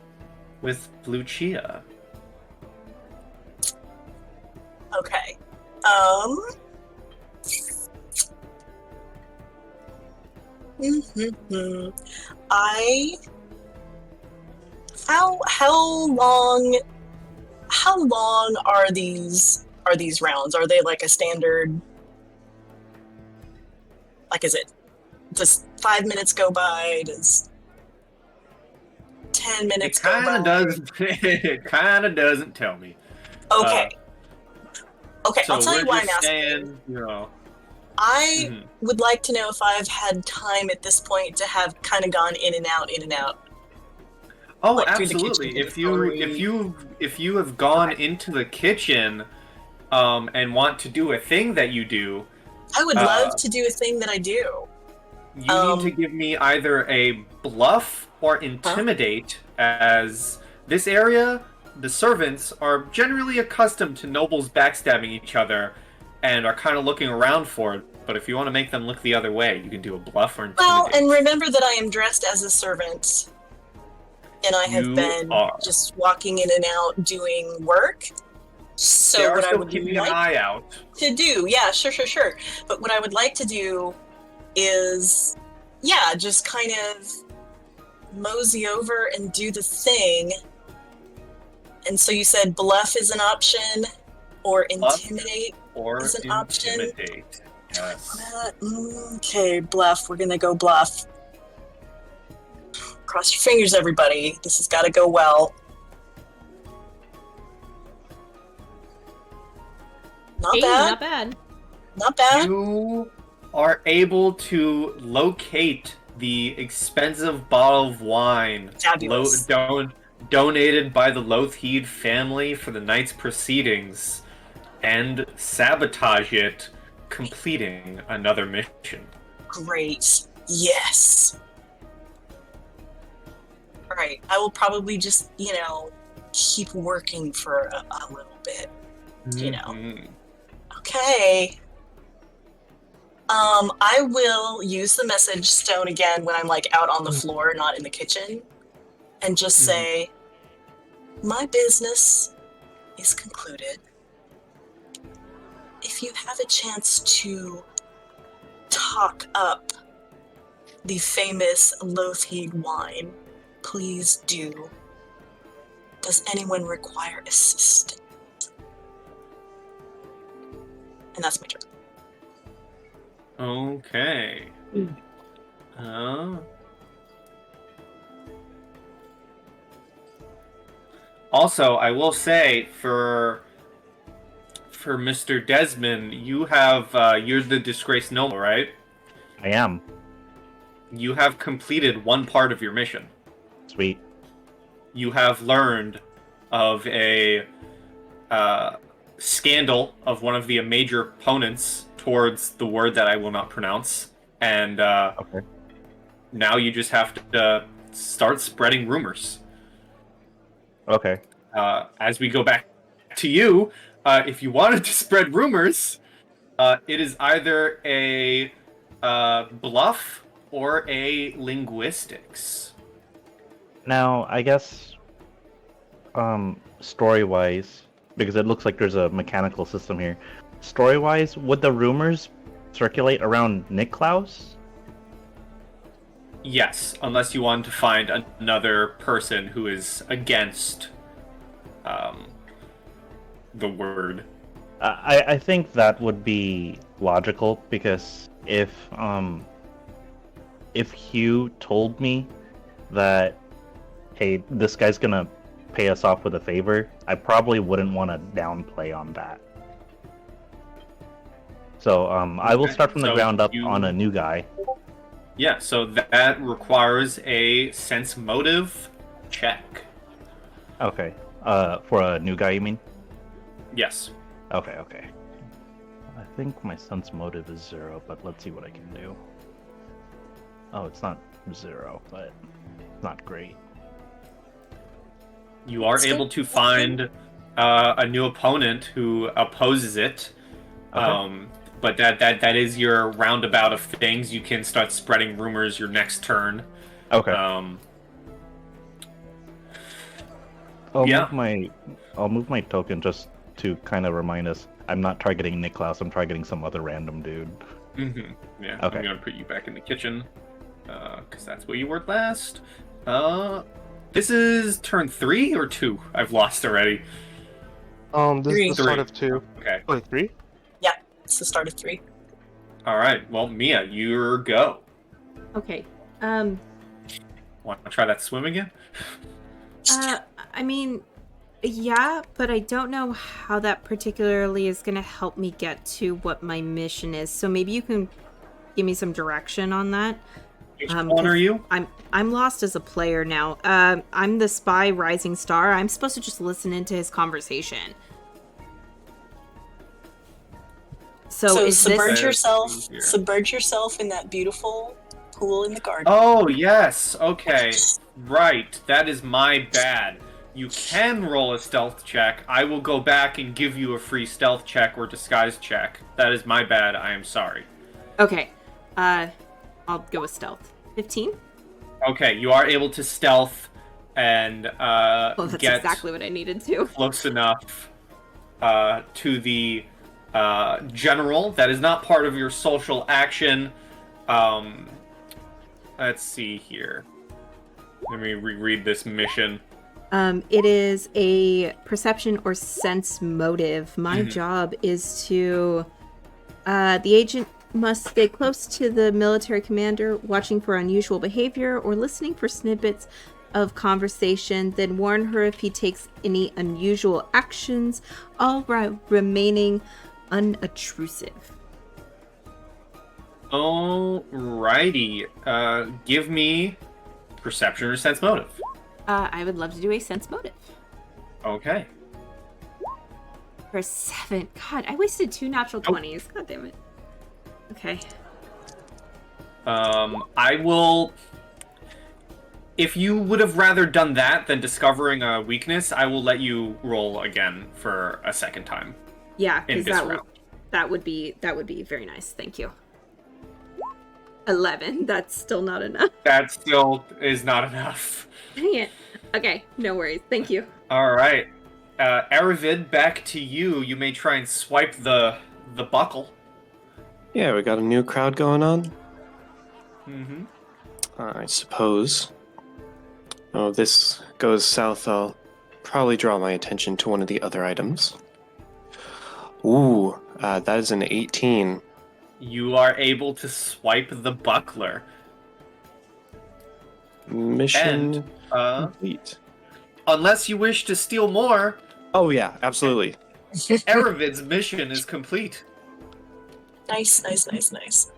Speaker 1: with Lucia.
Speaker 2: Okay. How long are these rounds? Are they like a standard? Like, does 5 minutes go by? Does 10 minutes go by?
Speaker 1: It kind of doesn't tell me.
Speaker 2: Okay. Okay,
Speaker 1: So
Speaker 2: I'll tell you why I'm
Speaker 1: just
Speaker 2: asking.
Speaker 1: saying,
Speaker 2: I would like to know if I've had time at this point to have kind of gone in and out.
Speaker 1: Oh,
Speaker 2: like, through the
Speaker 1: absolutely.
Speaker 2: kitchen,
Speaker 1: If you have gone into the kitchen, and want to do a thing that you do,
Speaker 2: I would love to do a thing that I do.
Speaker 1: you need to give me either a bluff or intimidate, as this area, the servants are generally accustomed to nobles backstabbing each other and are kind of looking around for it. But if you want to make them look the other way, you can do a bluff or intimidate.
Speaker 2: Well, and remember that I am dressed as a servant, and I have
Speaker 1: You
Speaker 2: been
Speaker 1: are.
Speaker 2: just walking in and out doing work. So
Speaker 1: They are
Speaker 2: what I
Speaker 1: still
Speaker 2: would
Speaker 1: keeping an
Speaker 2: like
Speaker 1: eye out.
Speaker 2: to do, yeah, sure. But what I would like to do is, yeah, just kind of mosey over and do the thing. And so you said bluff is an option, or intimidate
Speaker 1: Or
Speaker 2: is an option.
Speaker 1: intimidate. Yes.
Speaker 2: Okay, bluff. We're gonna go bluff. Cross your fingers, everybody. This has got to go well. Not
Speaker 6: Hey,
Speaker 2: bad.
Speaker 6: not bad.
Speaker 2: Not bad.
Speaker 1: You are able to locate the expensive bottle of wine
Speaker 2: Fabulous.
Speaker 1: donated by the Lothheed family for the night's proceedings and sabotage it, completing another mission.
Speaker 2: Great. Yes. All right. I will probably just, keep working for a little bit.
Speaker 1: Mhm.
Speaker 2: Okay. I will use the message stone again when I'm like out on the floor, not in the kitchen, and just say, my business is concluded. If you have a chance to talk up the famous Lothheed wine, please do. Does anyone require assistance? And that's my turn.
Speaker 1: Okay. Also, I will say for Mr. Desmond, you have you're the disgraced noble, right?
Speaker 5: I am.
Speaker 1: You have completed one part of your mission.
Speaker 5: Sweet.
Speaker 1: You have learned of a scandal of one of the major opponents towards the word that I will not pronounce, and
Speaker 5: Okay.
Speaker 1: now you just have to start spreading rumors.
Speaker 5: Okay.
Speaker 1: As we go back to you, if you wanted to spread rumors, it is either a bluff or a linguistics.
Speaker 5: Now, I guess, story-wise, because it looks like there's a mechanical system here. Story-wise, would the rumors circulate around Niklaus?
Speaker 1: Yes, unless you want to find another person who is against the word.
Speaker 5: I think that would be logical, because if Hugh told me that, hey, this guy's gonna pay us off with a favor, I probably wouldn't want to downplay on that. So I will
Speaker 1: Okay,
Speaker 5: start from the
Speaker 1: so
Speaker 5: ground up
Speaker 1: you-
Speaker 5: on a new guy.
Speaker 1: Yeah, so that requires a sense motive check.
Speaker 5: Okay. For a new guy, you mean?
Speaker 1: Yes.
Speaker 5: Okay, okay. I think my sense motive is 0, but let's see what I can do. Oh, it's not 0, but not great.
Speaker 1: You are able to find a new opponent who opposes it.
Speaker 5: Okay.
Speaker 1: But that is your roundabout of things. You can start spreading rumors your next turn.
Speaker 5: Okay.
Speaker 1: Yeah.
Speaker 5: I'll move my token just to kind of remind us I'm not targeting Niklaus, I'm targeting some other random dude.
Speaker 1: Mm-hmm. Yeah,
Speaker 5: Okay.
Speaker 1: I'm going to put you back in the kitchen, because that's where you were last. This is turn 3 or 2? I've lost already.
Speaker 4: This
Speaker 2: Three.
Speaker 4: is the start of 2.
Speaker 1: Okay.
Speaker 4: Wait, 3?
Speaker 2: It's the start of 3.
Speaker 1: All right. Well, Mia, your go.
Speaker 6: Okay.
Speaker 1: Want to try that swim again?
Speaker 6: I mean, yeah, but I don't know how that particularly is going to help me get to what my mission is. So maybe you can give me some direction on that.
Speaker 1: Which one are you?
Speaker 6: I'm lost as a player now. I'm the spy rising star. I'm supposed to just listen into his conversation. So is
Speaker 2: submerge
Speaker 6: this...
Speaker 2: yourself.
Speaker 1: Here.
Speaker 2: Submerge yourself in that beautiful pool in the garden.
Speaker 1: Oh, yes. Okay. Right. That is my bad. You can roll a stealth check. I will go back and give you a free stealth check or disguise check. That is my bad. I am sorry.
Speaker 6: Okay. I'll go with stealth. 15?
Speaker 1: Okay, you are able to stealth and
Speaker 6: Well, that's
Speaker 1: get
Speaker 6: exactly what I needed to.
Speaker 1: close enough to the general. That is not part of your social action. Let's see here. Let me reread this mission.
Speaker 6: It is a perception or sense motive. My job is to... the agent must stay close to the military commander, watching for unusual behavior or listening for snippets of conversation, then warn her if he takes any unusual actions, all while remaining unobtrusive.
Speaker 1: Alrighty. Give me perception or sense motive.
Speaker 6: I would love to do a sense motive.
Speaker 1: Okay.
Speaker 6: For 7. God, I wasted 2 natural 20s. God damn it. Okay.
Speaker 1: I will... If you would have rather done that than discovering a weakness, I will let you roll again for a second time.
Speaker 6: Yeah,
Speaker 1: in
Speaker 6: because
Speaker 1: this round.
Speaker 6: that would be very nice. Thank you. 11. That's still not enough.
Speaker 1: That still is not enough.
Speaker 6: Dang it. Okay, no worries. Thank you.
Speaker 1: All right. Aravid, back to you. You may try and swipe the buckle.
Speaker 3: Yeah, we got a new crowd going on.
Speaker 1: Mm-hmm.
Speaker 3: I suppose. Oh, if this goes south, I'll probably draw my attention to one of the other items. Ooh, that is an 18.
Speaker 1: You are able to swipe the buckler.
Speaker 3: Mission
Speaker 1: And,
Speaker 3: complete.
Speaker 1: unless you wish to steal more,
Speaker 3: Oh yeah, absolutely.
Speaker 1: Aravid's mission is complete.
Speaker 2: Nice, nice, nice, nice.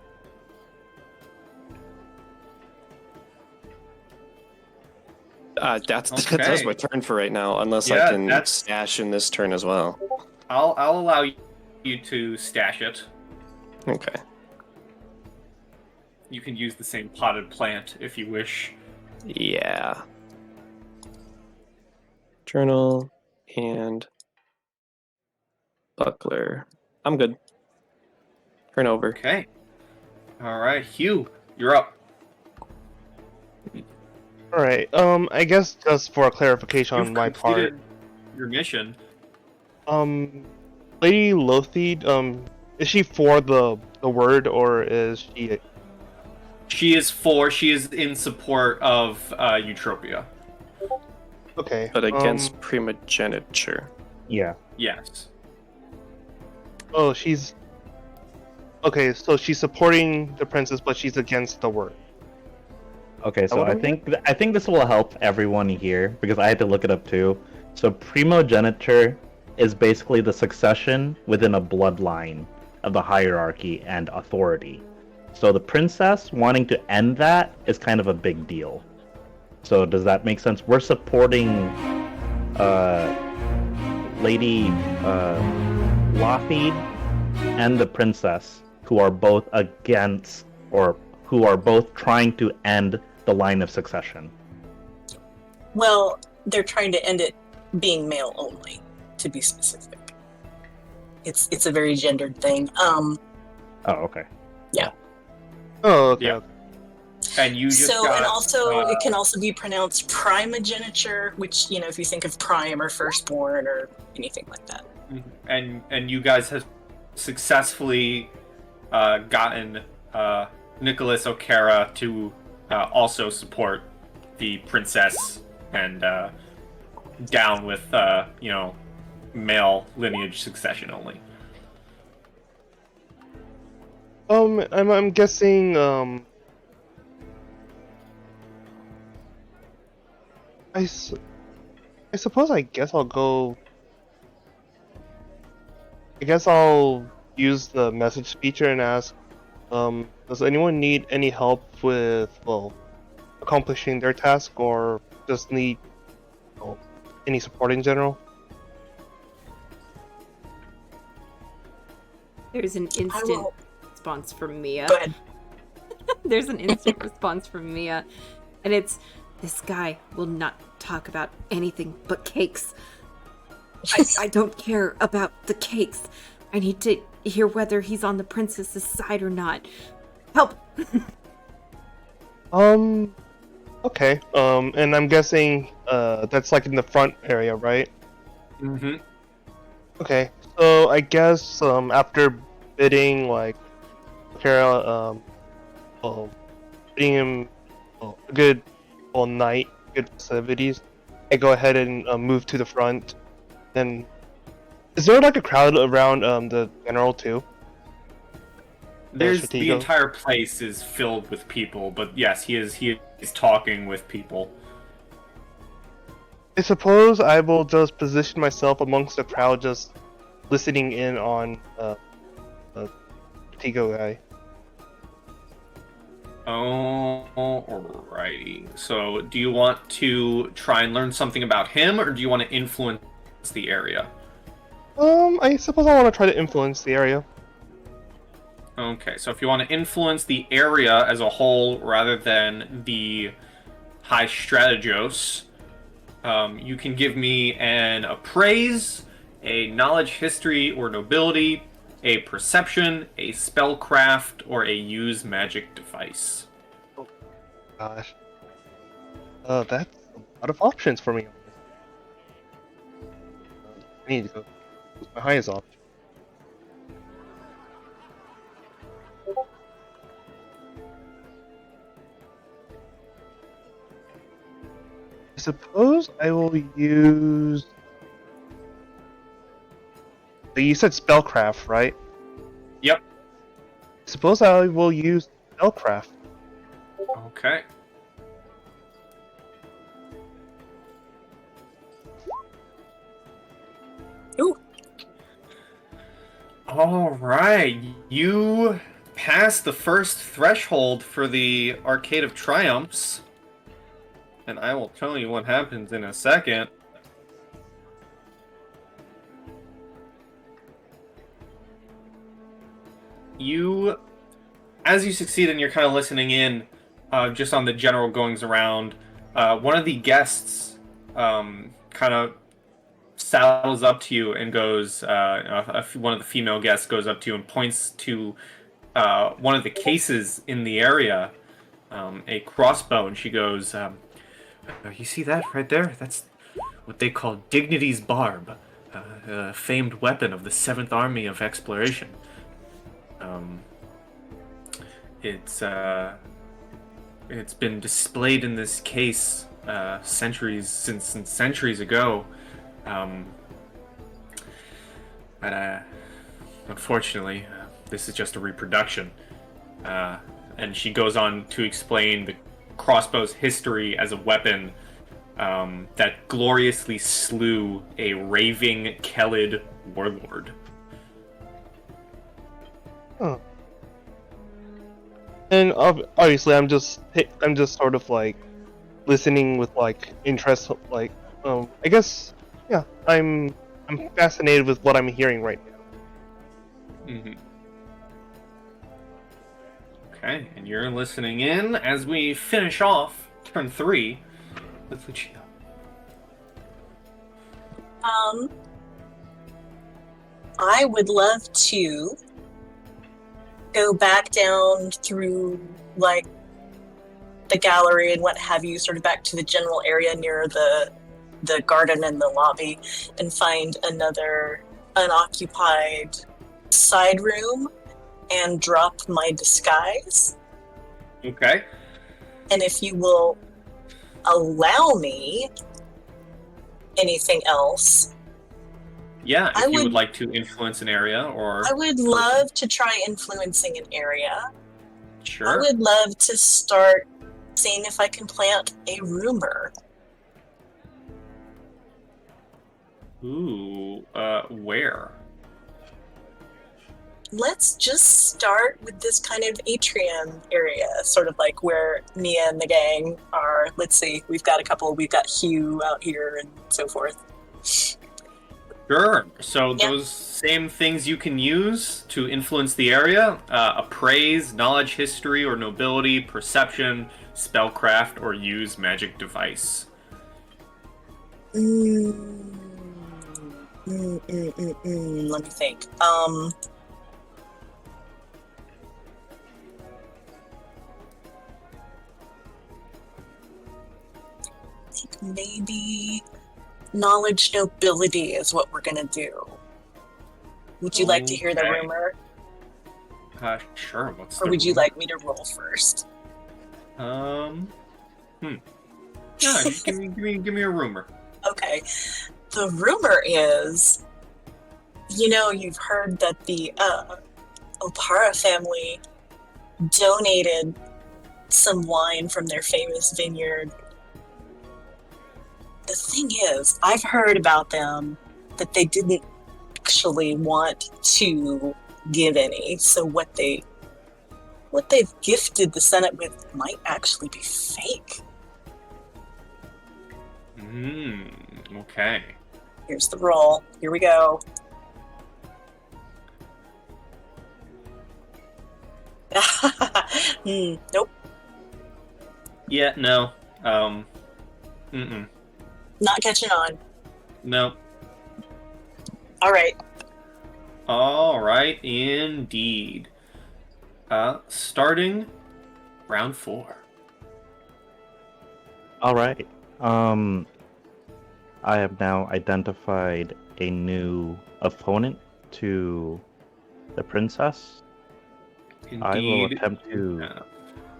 Speaker 3: That's
Speaker 1: Okay.
Speaker 3: my turn for right now, unless I
Speaker 1: Yeah,
Speaker 3: can
Speaker 1: that's-
Speaker 3: stash in this turn as well.
Speaker 1: I'll allow you to stash it.
Speaker 3: Okay.
Speaker 1: You can use the same potted plant if you wish.
Speaker 3: Yeah. Journal and buckler. I'm good. Turn over.
Speaker 1: Okay. Alright, Hugh, you're up.
Speaker 4: All right. I guess just for a clarification on
Speaker 1: You've
Speaker 4: my part,
Speaker 1: completed your mission.
Speaker 4: Lady Lothied, is she for the word or is she?
Speaker 1: She is in support of Eutropia.
Speaker 4: Okay.
Speaker 3: But against primogeniture.
Speaker 5: Yeah.
Speaker 1: Yes.
Speaker 4: Oh, she's. Okay, so she's supporting the princess, but she's against the word.
Speaker 5: Okay, so
Speaker 4: what
Speaker 5: I
Speaker 4: I'm
Speaker 5: think this will help everyone here because I had to look it up too. So primogeniture is basically the succession within a bloodline of the hierarchy and authority. So the princess wanting to end that is kind of a big deal. So does that make sense? We're supporting Lady Lothid and the princess, who are both against, or who are both trying to end the line of succession.
Speaker 2: Well, they're trying to end it being male only, to be specific. It's a very gendered thing.
Speaker 5: Oh, okay.
Speaker 4: Oh, okay.
Speaker 1: Yeah.
Speaker 4: Okay.
Speaker 1: And you just
Speaker 2: So,
Speaker 1: got,
Speaker 2: and also, it can also be pronounced primogeniture, which, if you think of prime or firstborn or anything like that.
Speaker 1: and you guys have successfully gotten Nicholas O'Cara to also support the princess and down with male lineage succession only.
Speaker 4: I'm guessing. I suppose. I guess I'll go. I guess I'll use the message feature and ask. Does anyone need any help with accomplishing their task, or just need any support in general?
Speaker 6: There's an
Speaker 2: I
Speaker 6: instant
Speaker 2: will.
Speaker 6: response from Mia.
Speaker 2: Go ahead.
Speaker 6: There's an instant response from Mia, and it's, "This guy will not talk about anything but cakes. I don't care about the cakes. I need to hear whether he's on the princess's side or not. Help!"
Speaker 4: Okay. And I'm guessing that's like in the front area, right?
Speaker 1: Mm-hmm.
Speaker 4: Okay. So I guess after bidding like Kara bidding him a good night, good festivities, I go ahead and move to the front. And is there like a crowd around the general too?
Speaker 1: There's the
Speaker 4: Stratego?
Speaker 1: entire place is filled with people, but yes, he is talking with people.
Speaker 4: I suppose I will just position myself amongst the crowd, just listening in on Tigo guy.
Speaker 1: Alrighty. So, do you want to try and learn something about him, or do you want to influence the area?
Speaker 4: I suppose I want to try to influence the area.
Speaker 1: Okay, so if you want to influence the area as a whole rather than the high strategos, you can give me an appraise, a knowledge, history, or nobility, a perception, a spellcraft, or a use magic device.
Speaker 4: Gosh. That's a lot of options for me. I need to go with my highest option. suppose I will use. You said spellcraft, right?
Speaker 1: Yep.
Speaker 4: Suppose I will use spellcraft.
Speaker 1: Okay.
Speaker 2: Ooh.
Speaker 1: All right. You passed the first threshold for the Arcade of Triumphs. And I will tell you what happens in a second. As you succeed and you're kind of listening in, just on the general goings around, one of the guests kind of saddles up to you and goes, one of the female guests goes up to you and points to one of the cases in the area, a crossbow, and she goes, you see that right there? That's what they call Dignity's Barb, a famed weapon of the 7th Army of Exploration. It's been displayed in this case since centuries ago, but unfortunately, this is just a reproduction. And she goes on to explain the crossbow's history as a weapon that gloriously slew a raving Kelid warlord.
Speaker 4: Huh. And obviously, I'm just sort of like listening with like interest, like I guess, yeah, I'm fascinated with what I'm hearing right now.
Speaker 1: Mm-hmm. Okay, and you're listening in as we finish off turn 3 with Lucia.
Speaker 2: I would love to go back down through like the gallery and what have you, sort of back to the general area near the garden and the lobby, and find another unoccupied side room and drop my disguise.
Speaker 1: Okay.
Speaker 2: And if you will allow me anything else,
Speaker 1: Yeah,
Speaker 2: I
Speaker 1: if you would
Speaker 2: would-
Speaker 1: like to influence an area or...
Speaker 2: I would love to try influencing an area. I
Speaker 1: Sure.
Speaker 2: would love to start seeing if I can plant a rumor.
Speaker 1: Ooh, where?
Speaker 2: Let's just start with this kind of atrium area, sort of like where Mia and the gang are. Let's see, we've got Hugh out here and so forth.
Speaker 1: Sure. So
Speaker 2: Yeah.
Speaker 1: those same things you can use to influence the area: appraise, knowledge, history, or nobility, perception, spellcraft, or use magic device.
Speaker 2: Let me think. I think maybe knowledge nobility is what we're gonna do. Would you like to hear the
Speaker 1: Okay.
Speaker 2: rumor,
Speaker 1: Sure. What's
Speaker 2: or
Speaker 1: the
Speaker 2: would you
Speaker 1: rumor?
Speaker 2: like me to roll first?
Speaker 1: Yeah, just give me a rumor.
Speaker 2: Okay. The rumor is, you've heard that the Opara family donated some wine from their famous vineyard. The thing is, I've heard about them that they didn't actually want to give any. So what they've gifted the Senate with might actually be fake.
Speaker 1: Okay.
Speaker 2: Here's the roll. Here we go. Nope.
Speaker 1: Yeah, no.
Speaker 2: Not catching on.
Speaker 1: No.
Speaker 2: All right.
Speaker 1: All right, indeed. Starting round 4.
Speaker 5: All right. I have now identified a new opponent to the princess.
Speaker 1: Indeed.
Speaker 5: I will attempt to.
Speaker 1: Yeah.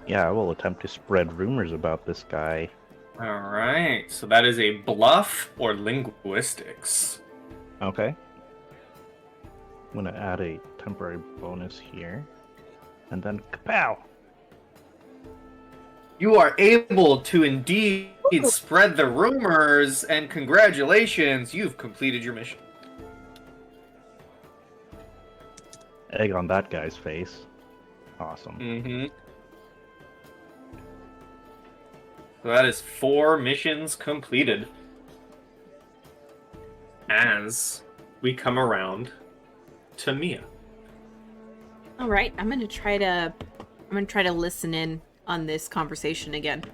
Speaker 5: Yeah, I will attempt to spread rumors about this guy.
Speaker 1: All right. So that is a bluff or linguistics.
Speaker 5: Okay. I'm gonna add a temporary bonus here, and then kapow!
Speaker 1: You are able to indeed spread the rumors, and congratulations, you've completed your mission.
Speaker 5: Egg on that guy's face. Awesome.
Speaker 1: Mm-hmm. So that is 4 missions completed. As we come around to Mia.
Speaker 6: All right, I'm gonna try to listen in on this conversation again.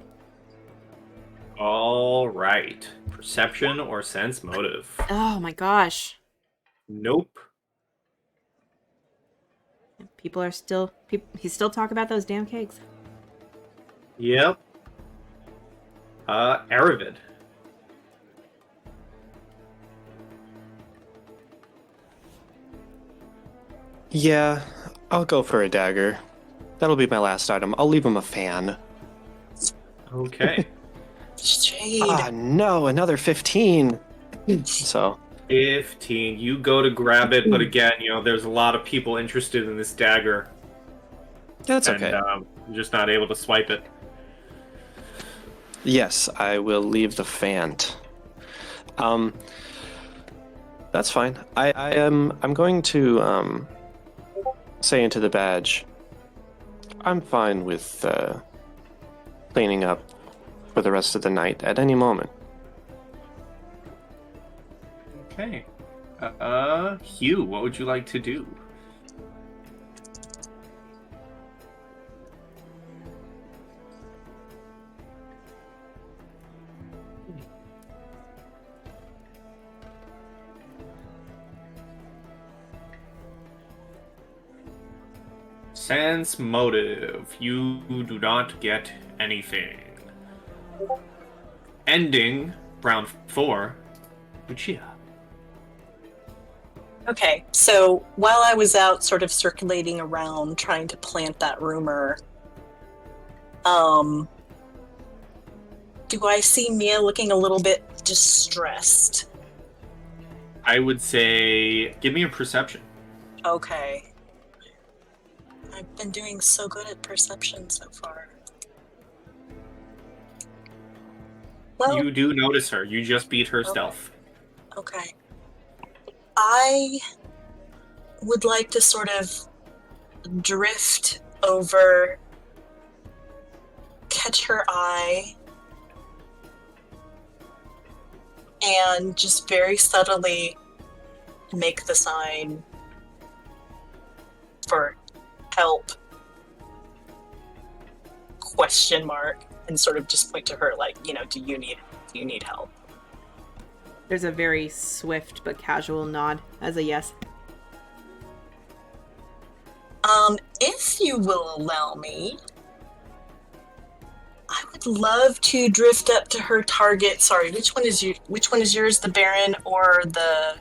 Speaker 1: All right. Perception or sense motive?
Speaker 6: Oh my gosh,
Speaker 1: Nope.
Speaker 6: people are still he's still talking about those damn cakes.
Speaker 1: Yep. Aravid.
Speaker 3: Yeah, I'll go for a dagger. That'll be my last item. I'll leave him a fan.
Speaker 1: Okay.
Speaker 2: Shade.
Speaker 3: Ah, no, another 15. So,
Speaker 1: 15. You go to grab it, but again, there's a lot of people interested in this dagger.
Speaker 3: that's okay.
Speaker 1: You're just not able to swipe it.
Speaker 3: Yes, I will leave the fant. That's fine. I'm going to say into the badge, I'm fine with cleaning up for the rest of the night at any moment.
Speaker 1: Okay. Hugh, what would you like to do? Sense motive. You do not get anything. Ending round 4. Lucia.
Speaker 2: Okay, so while I was out sort of circulating around trying to plant that rumor, do I see Mia looking a little bit distressed?
Speaker 1: I would say, give me a perception.
Speaker 2: Okay. I've been doing so good at perception so far. Well,
Speaker 1: You do notice her. You just beat her stealth.
Speaker 2: okay. I would like to sort of drift over, catch her eye, and just very subtly make the sign for help, question mark, and sort of just point to her like, do you need help?
Speaker 6: There's a very swift but casual nod as a yes.
Speaker 2: If you will allow me, I would love to drift up to her target. Sorry, which one is yours, the Baron or the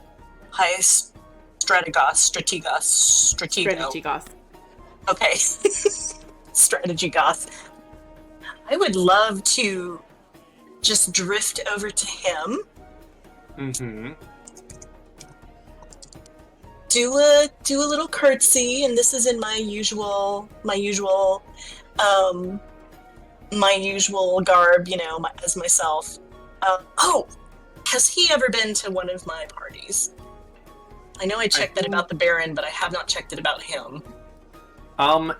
Speaker 2: highest Stratego?
Speaker 6: Strategy goth.
Speaker 2: Okay. Strategy goth. I would love to just drift over to him.
Speaker 1: Mm-hmm.
Speaker 2: Do a little curtsy, and this is in my usual garb, as myself. Has he ever been to one of my parties? I know I checked that about the Baron, but I have not checked it about him.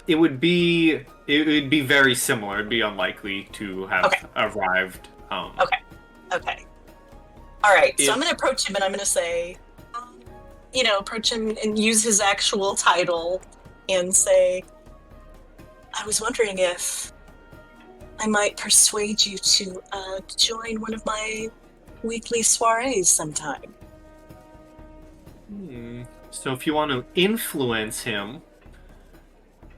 Speaker 1: It would be very similar. It'd be unlikely to have arrived.
Speaker 2: Okay. All right. So I'm going to approach him, and I'm going to say, approach him and use his actual title, and say, I was wondering if I might persuade you to join one of my weekly soirees sometime.
Speaker 1: So if you want to influence him,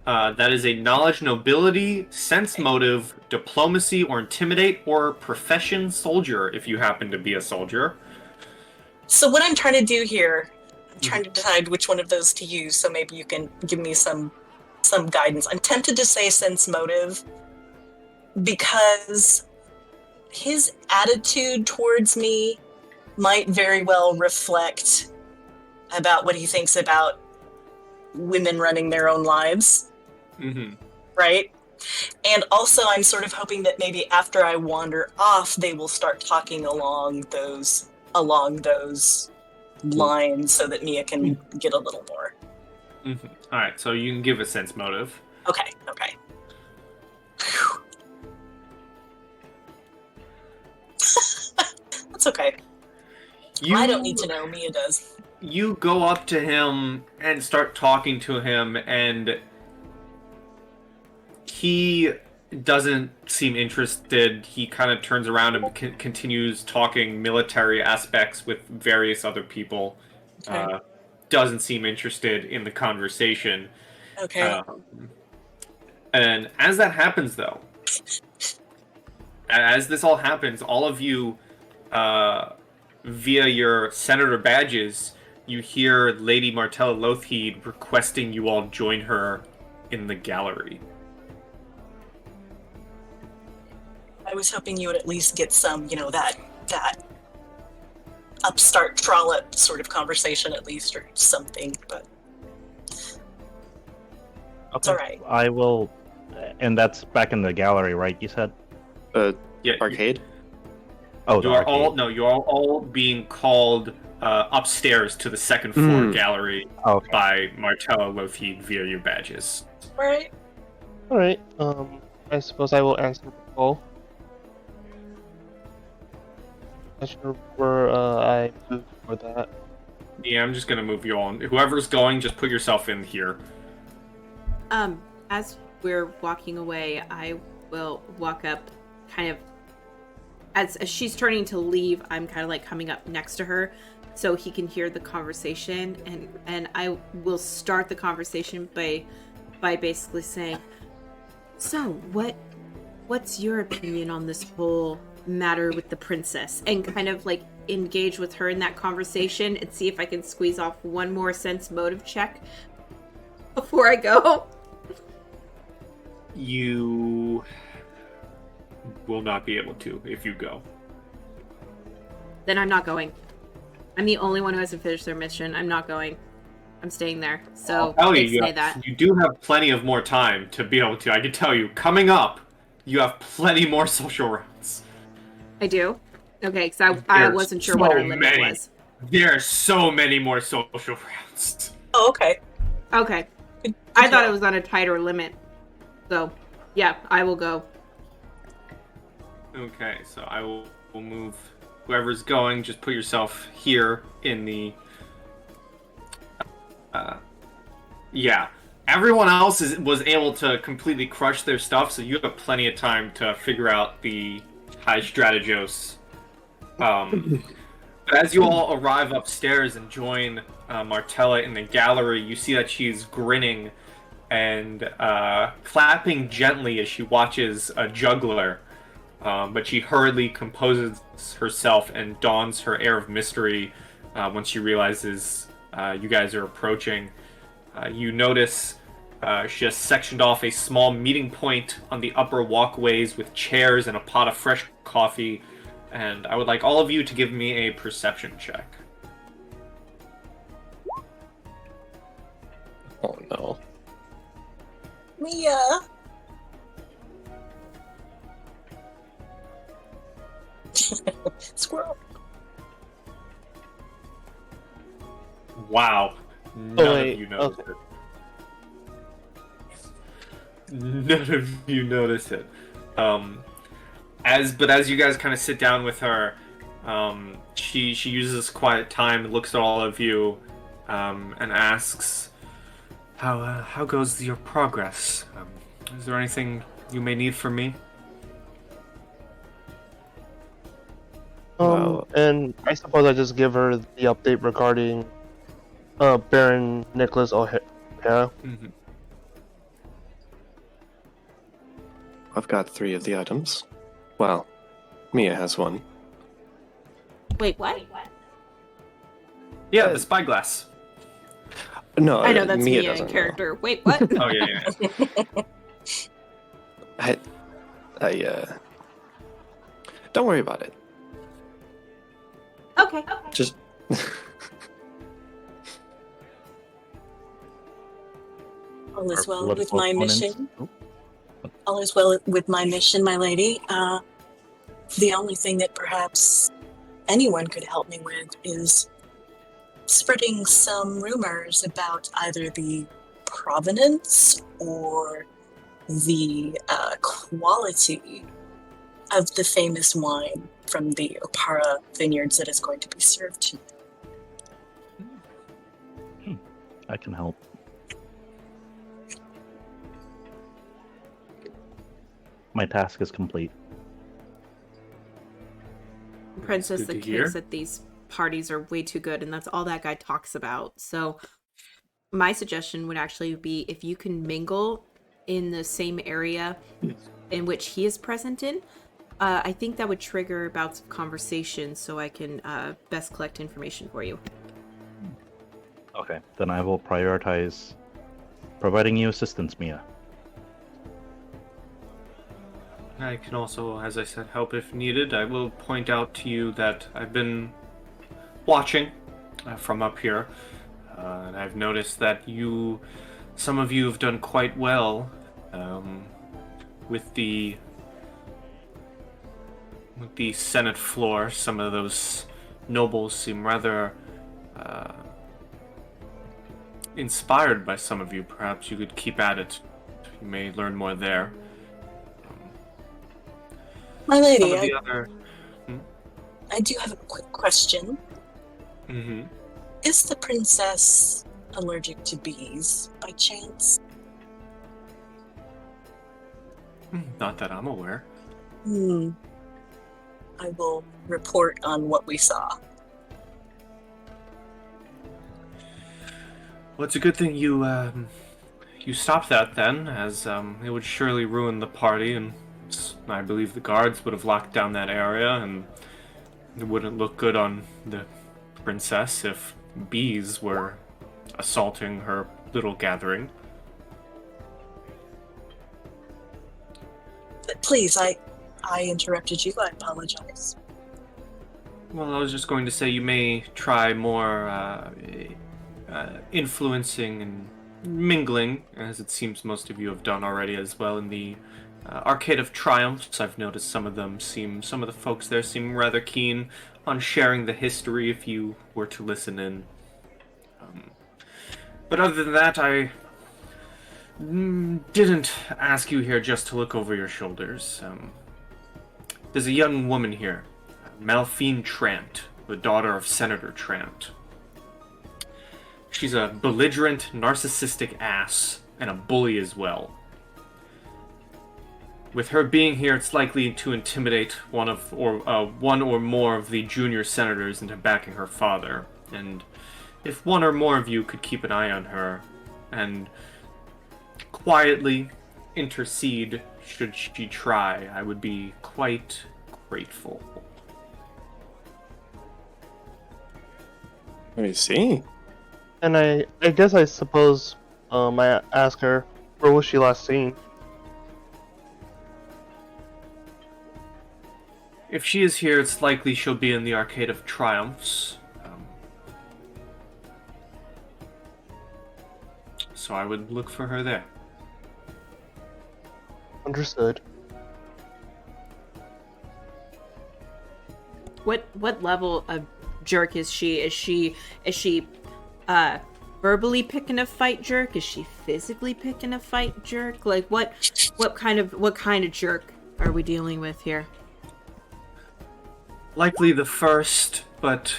Speaker 1: that is a knowledge, nobility, sense motive, diplomacy, or intimidate, or profession soldier if you happen to be a soldier.
Speaker 2: So what I'm trying to do here, I'm trying to decide which one of those to use, so maybe you can give me some guidance. I'm tempted to say sense motive because his attitude towards me might very well reflect about what he thinks about women running their own lives,
Speaker 1: Mm-hmm.
Speaker 2: right? And also, I'm sort of hoping that maybe after I wander off, they will start talking along those lines, so that Mia can get a little more.
Speaker 1: Mm-hmm. All right, so you can give a sense motive.
Speaker 2: Okay. Whew. That's okay. I don't need to know. Mia does.
Speaker 1: You go up to him and start talking to him, and he doesn't seem interested. He kind of turns around and continues talking military aspects with various other people.
Speaker 2: Okay.
Speaker 1: Doesn't seem interested in the conversation.
Speaker 2: Okay.
Speaker 1: And as that happens, though, as this all happens, all of you, via your senator badges, you hear Lady Martella Lothheed requesting you all join her in the gallery.
Speaker 2: I was hoping you would at least get some, that upstart trollop sort of conversation at least, or something, but it's all right.
Speaker 5: I will, and that's back in the gallery, right? You said.
Speaker 1: Yeah,
Speaker 3: Arcade?
Speaker 5: Oh,
Speaker 1: you are all being called upstairs to the second floor gallery by Martella Lothheed via your badges.
Speaker 2: All right.
Speaker 4: Alright, I suppose I will answer the call. Not sure where I moved for that.
Speaker 1: Yeah, I'm just gonna move you on. Whoever's going, just put yourself in here.
Speaker 6: As we're walking away, I will walk up kind of as she's turning to leave. I'm kind of like coming up next to her so he can hear the conversation, and I will start the conversation by basically saying, so what's your opinion on this whole matter with the princess, and kind of like engage with her in that conversation and see if I can squeeze off one more sense motive check before I go.
Speaker 1: You will not be able to if you go.
Speaker 6: Then I'm not going. I'm the only one who hasn't finished their mission. I'm not going. I'm staying there. So
Speaker 1: I'll tell you do have plenty of more time to be able to. I can tell you, coming up, you have plenty more social rounds.
Speaker 6: I do? Okay, because I wasn't sure what our limit was.
Speaker 1: There are so many more social rounds.
Speaker 2: Oh, okay.
Speaker 6: Okay. I thought it was on a tighter limit. So, yeah, I will go.
Speaker 1: Okay, so I will move. Whoever's going, just put yourself here in the... yeah. Everyone else was able to completely crush their stuff, so you have plenty of time to figure out the high strategos. But as you all arrive upstairs and join Martella in the gallery, you see that she's grinning and clapping gently as she watches a juggler. But she hurriedly composes herself and dons her air of mystery once she realizes you guys are approaching. You notice she has sectioned off a small meeting point on the upper walkways with chairs and a pot of fresh coffee. And I would like all of you to give me a perception check.
Speaker 3: Oh no.
Speaker 2: Mia. Squirrel.
Speaker 1: Wow. None of you noticed it. None of you notice it. As you guys kind of sit down with her, she uses this quiet time and looks at all of you, and asks, "How goes your progress? Is there anything you may need from me?"
Speaker 4: And I suppose I just give her the update regarding Baron Nicholas O'Hara.
Speaker 1: Mm-hmm.
Speaker 3: I've got 3 of the items. Well, Mia has 1.
Speaker 6: Wait, what?
Speaker 1: Yeah, the spyglass.
Speaker 3: No,
Speaker 6: I know that's
Speaker 3: Mia
Speaker 6: Mia in
Speaker 3: doesn't
Speaker 6: character. Wait, what?
Speaker 1: Oh yeah.
Speaker 3: Don't worry about it.
Speaker 6: Okay.
Speaker 3: Just
Speaker 2: All is
Speaker 5: Our
Speaker 2: well with
Speaker 5: political
Speaker 2: my
Speaker 5: opponents.
Speaker 2: mission.
Speaker 5: Oh,
Speaker 2: All is well with my mission, my lady. The only thing that perhaps anyone could help me with is spreading some rumors about either the provenance or the quality of the famous wine from the Opara vineyards that is going to be served to you.
Speaker 5: I can help. My task is complete.
Speaker 6: Princess
Speaker 1: good
Speaker 6: the
Speaker 1: to
Speaker 6: Kid
Speaker 1: hear.
Speaker 6: said these parties are way too good, and that's all that guy talks about. So my suggestion would actually be if you can mingle in the same area in which he is present in, I think that would trigger bouts of conversation so I can best collect information for you.
Speaker 5: Okay, then I will prioritize providing you assistance, Mia.
Speaker 1: I can also, as I said, help if needed. I will point out to you that I've been watching from up here, and I've noticed that some of you have done quite well with the Senate floor. Some of those nobles seem rather inspired by some of you. Perhaps you could keep at it. You may learn more there.
Speaker 2: My
Speaker 1: Some
Speaker 2: lady,
Speaker 1: of the other.
Speaker 2: I do have a quick question.
Speaker 1: Mm-hmm.
Speaker 2: Is the princess allergic to bees by chance?
Speaker 1: Not that I'm aware.
Speaker 2: I will report on what we saw.
Speaker 1: Well, it's a good thing you stopped that then, as it would surely ruin the party, and I believe the guards would have locked down that area, and it wouldn't look good on the princess if bees were assaulting her little gathering.
Speaker 2: But please, I interrupted you. I apologize.
Speaker 1: Well, I was just going to say you may try more influencing and mingling, as it seems most of you have done already as well in the Arcade of Triumphs. I've noticed some of the folks there seem rather keen on sharing the history if you were to listen in. But other than that, I didn't ask you here just to look over your shoulders. There's a young woman here, Malphine Trant, the daughter of Senator Trant. She's a belligerent, narcissistic ass, and a bully as well. With her being here, it's likely to intimidate one or more of the junior senators into backing her father. And if one or more of you could keep an eye on her and quietly intercede should she try, I would be quite grateful.
Speaker 3: I see.
Speaker 4: And I guess I suppose I ask her, where was she last seen?
Speaker 1: If she is here, it's likely she'll be in the Arcade of Triumphs. So I would look for her there.
Speaker 4: Understood.
Speaker 6: What level of jerk is she? Is she verbally picking a fight jerk? Is she physically picking a fight jerk? Like what kind of jerk are we dealing with here?
Speaker 1: Likely the first, but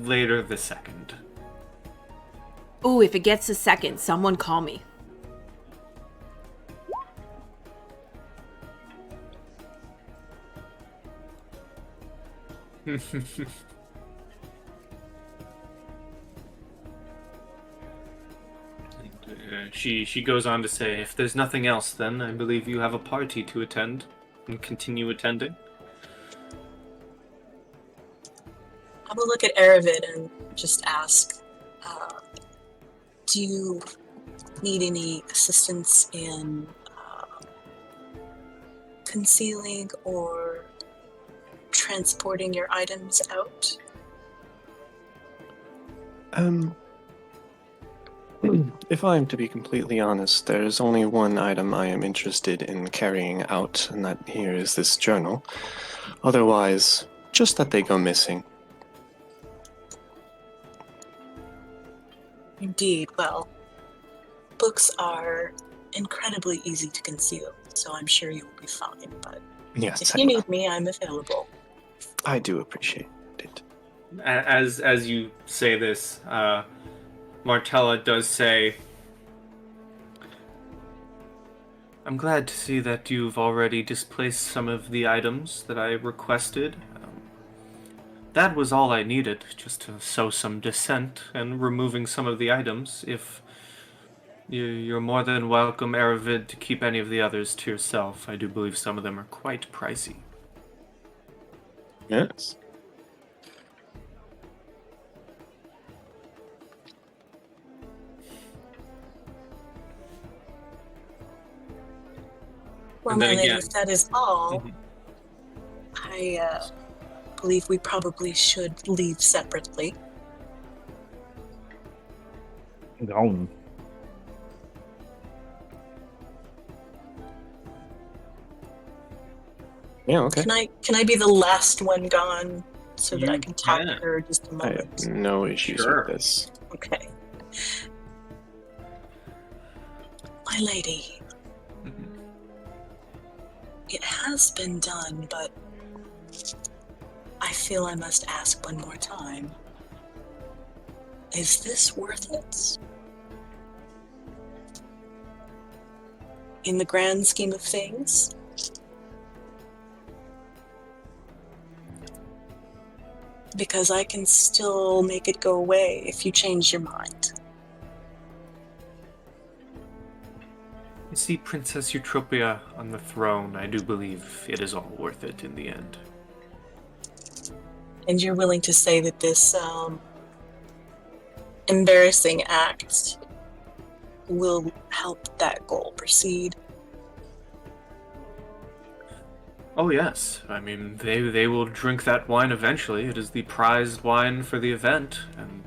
Speaker 1: later the second.
Speaker 6: Ooh, if it gets a second, someone call me.
Speaker 1: She goes on to say, if there's nothing else, then I believe you have a party to attend and continue attending.
Speaker 2: I will look at Aravid and just ask, do you need any assistance in concealing or transporting your items out?
Speaker 3: If I'm to be completely honest, there's only one item I am interested in carrying out, and that here is this journal. Otherwise, just that they go missing.
Speaker 2: Indeed, well, books are incredibly easy to conceal, so I'm sure you will be fine, but
Speaker 3: Yes,
Speaker 2: if you need me, I'm available.
Speaker 3: I do appreciate it.
Speaker 1: As you say this, Martella does say, I'm glad to see that you've already displaced some of the items that I requested. That was all I needed, just to sow some dissent and removing some of the items. If you're more than welcome, Aravid, to keep any of the others to yourself. I do believe some of them are quite pricey.
Speaker 3: Yes.
Speaker 2: Well,
Speaker 1: And then
Speaker 2: my lady,
Speaker 1: again-
Speaker 2: if that is all,
Speaker 1: Mhm.
Speaker 2: I believe we probably should leave separately.
Speaker 5: Gone.
Speaker 3: Yeah, okay.
Speaker 2: Can I be the last one gone so that I
Speaker 1: You
Speaker 2: can talk
Speaker 1: can.
Speaker 2: to her just a
Speaker 3: I have
Speaker 2: moment?
Speaker 3: no issues
Speaker 1: Sure.
Speaker 3: with this.
Speaker 2: Okay. My lady,
Speaker 1: Mhm.
Speaker 2: it has been done, but I feel I must ask one more time. Is this worth it? In the grand scheme of things? Because I can still make it go away if you change your mind.
Speaker 1: You see Princess Eutropia on the throne. I do believe it is all worth it in the end.
Speaker 2: And you're willing to say that this embarrassing act will help that goal proceed?
Speaker 1: Oh yes, I mean they will drink that wine eventually. It is the prized wine for the event, and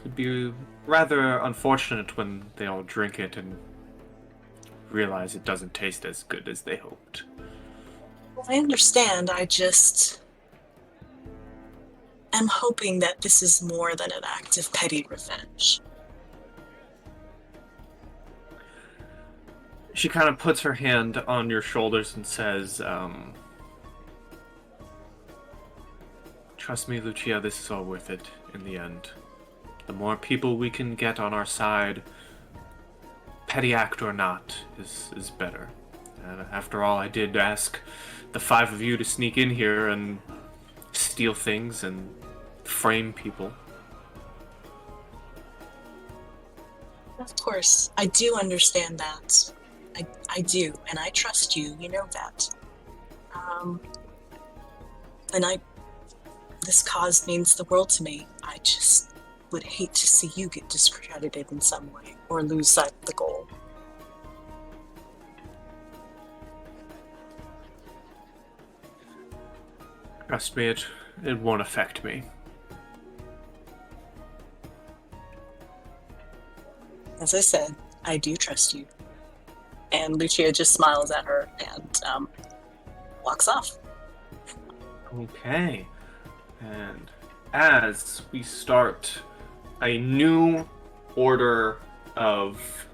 Speaker 1: it'd be rather unfortunate when they all drink it and realize it doesn't taste as good as they hoped.
Speaker 2: Well, I understand. I just am hoping that this is more than an act of petty revenge.
Speaker 1: She kind of puts her hand on your shoulders and says, trust me, Lucia, this is all worth it in the end. The more people we can get on our side, petty act or not, is better. After all, I did ask the 5 of you to sneak in here and steal things and frame people.
Speaker 2: Of course, I do understand that. I do, and I trust you. You know that. And this cause means the world to me. I just would hate to see you get discredited in some way or lose sight of the goal.
Speaker 1: Trust me, it won't affect me.
Speaker 2: As I said, I do trust you. And Lucia just smiles at her and walks off.
Speaker 1: Okay. And as we start a new order of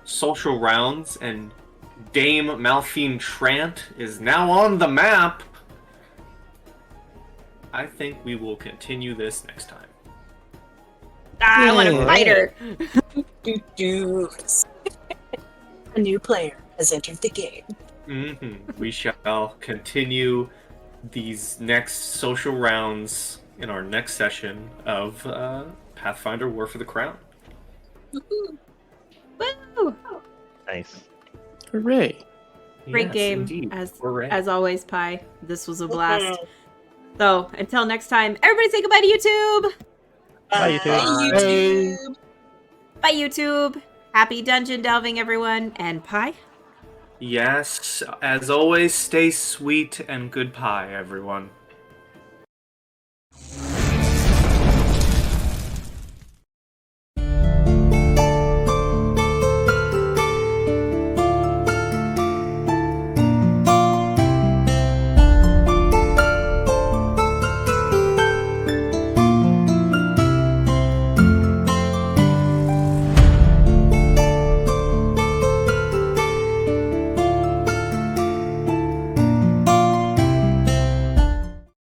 Speaker 1: social rounds, and Dame Malphine Trant is now on the map, I think we will continue this next time.
Speaker 6: I want to
Speaker 3: Yay.
Speaker 6: fight her.
Speaker 2: Do. A new player has entered the game.
Speaker 1: We shall continue these next social rounds in our next session of Pathfinder War for the Crown.
Speaker 6: Woo!
Speaker 5: Nice.
Speaker 3: Hooray.
Speaker 6: Great
Speaker 1: Yes,
Speaker 6: game,
Speaker 1: indeed.
Speaker 6: as
Speaker 1: Hooray.
Speaker 6: always, Pi. This was a blast. So, until next time, everybody say goodbye to YouTube!
Speaker 5: Bye, YouTube.
Speaker 2: YouTube.
Speaker 6: Bye, YouTube! Happy dungeon delving, everyone, and Pi,
Speaker 1: Yes, as always, stay sweet and good pie, everyone.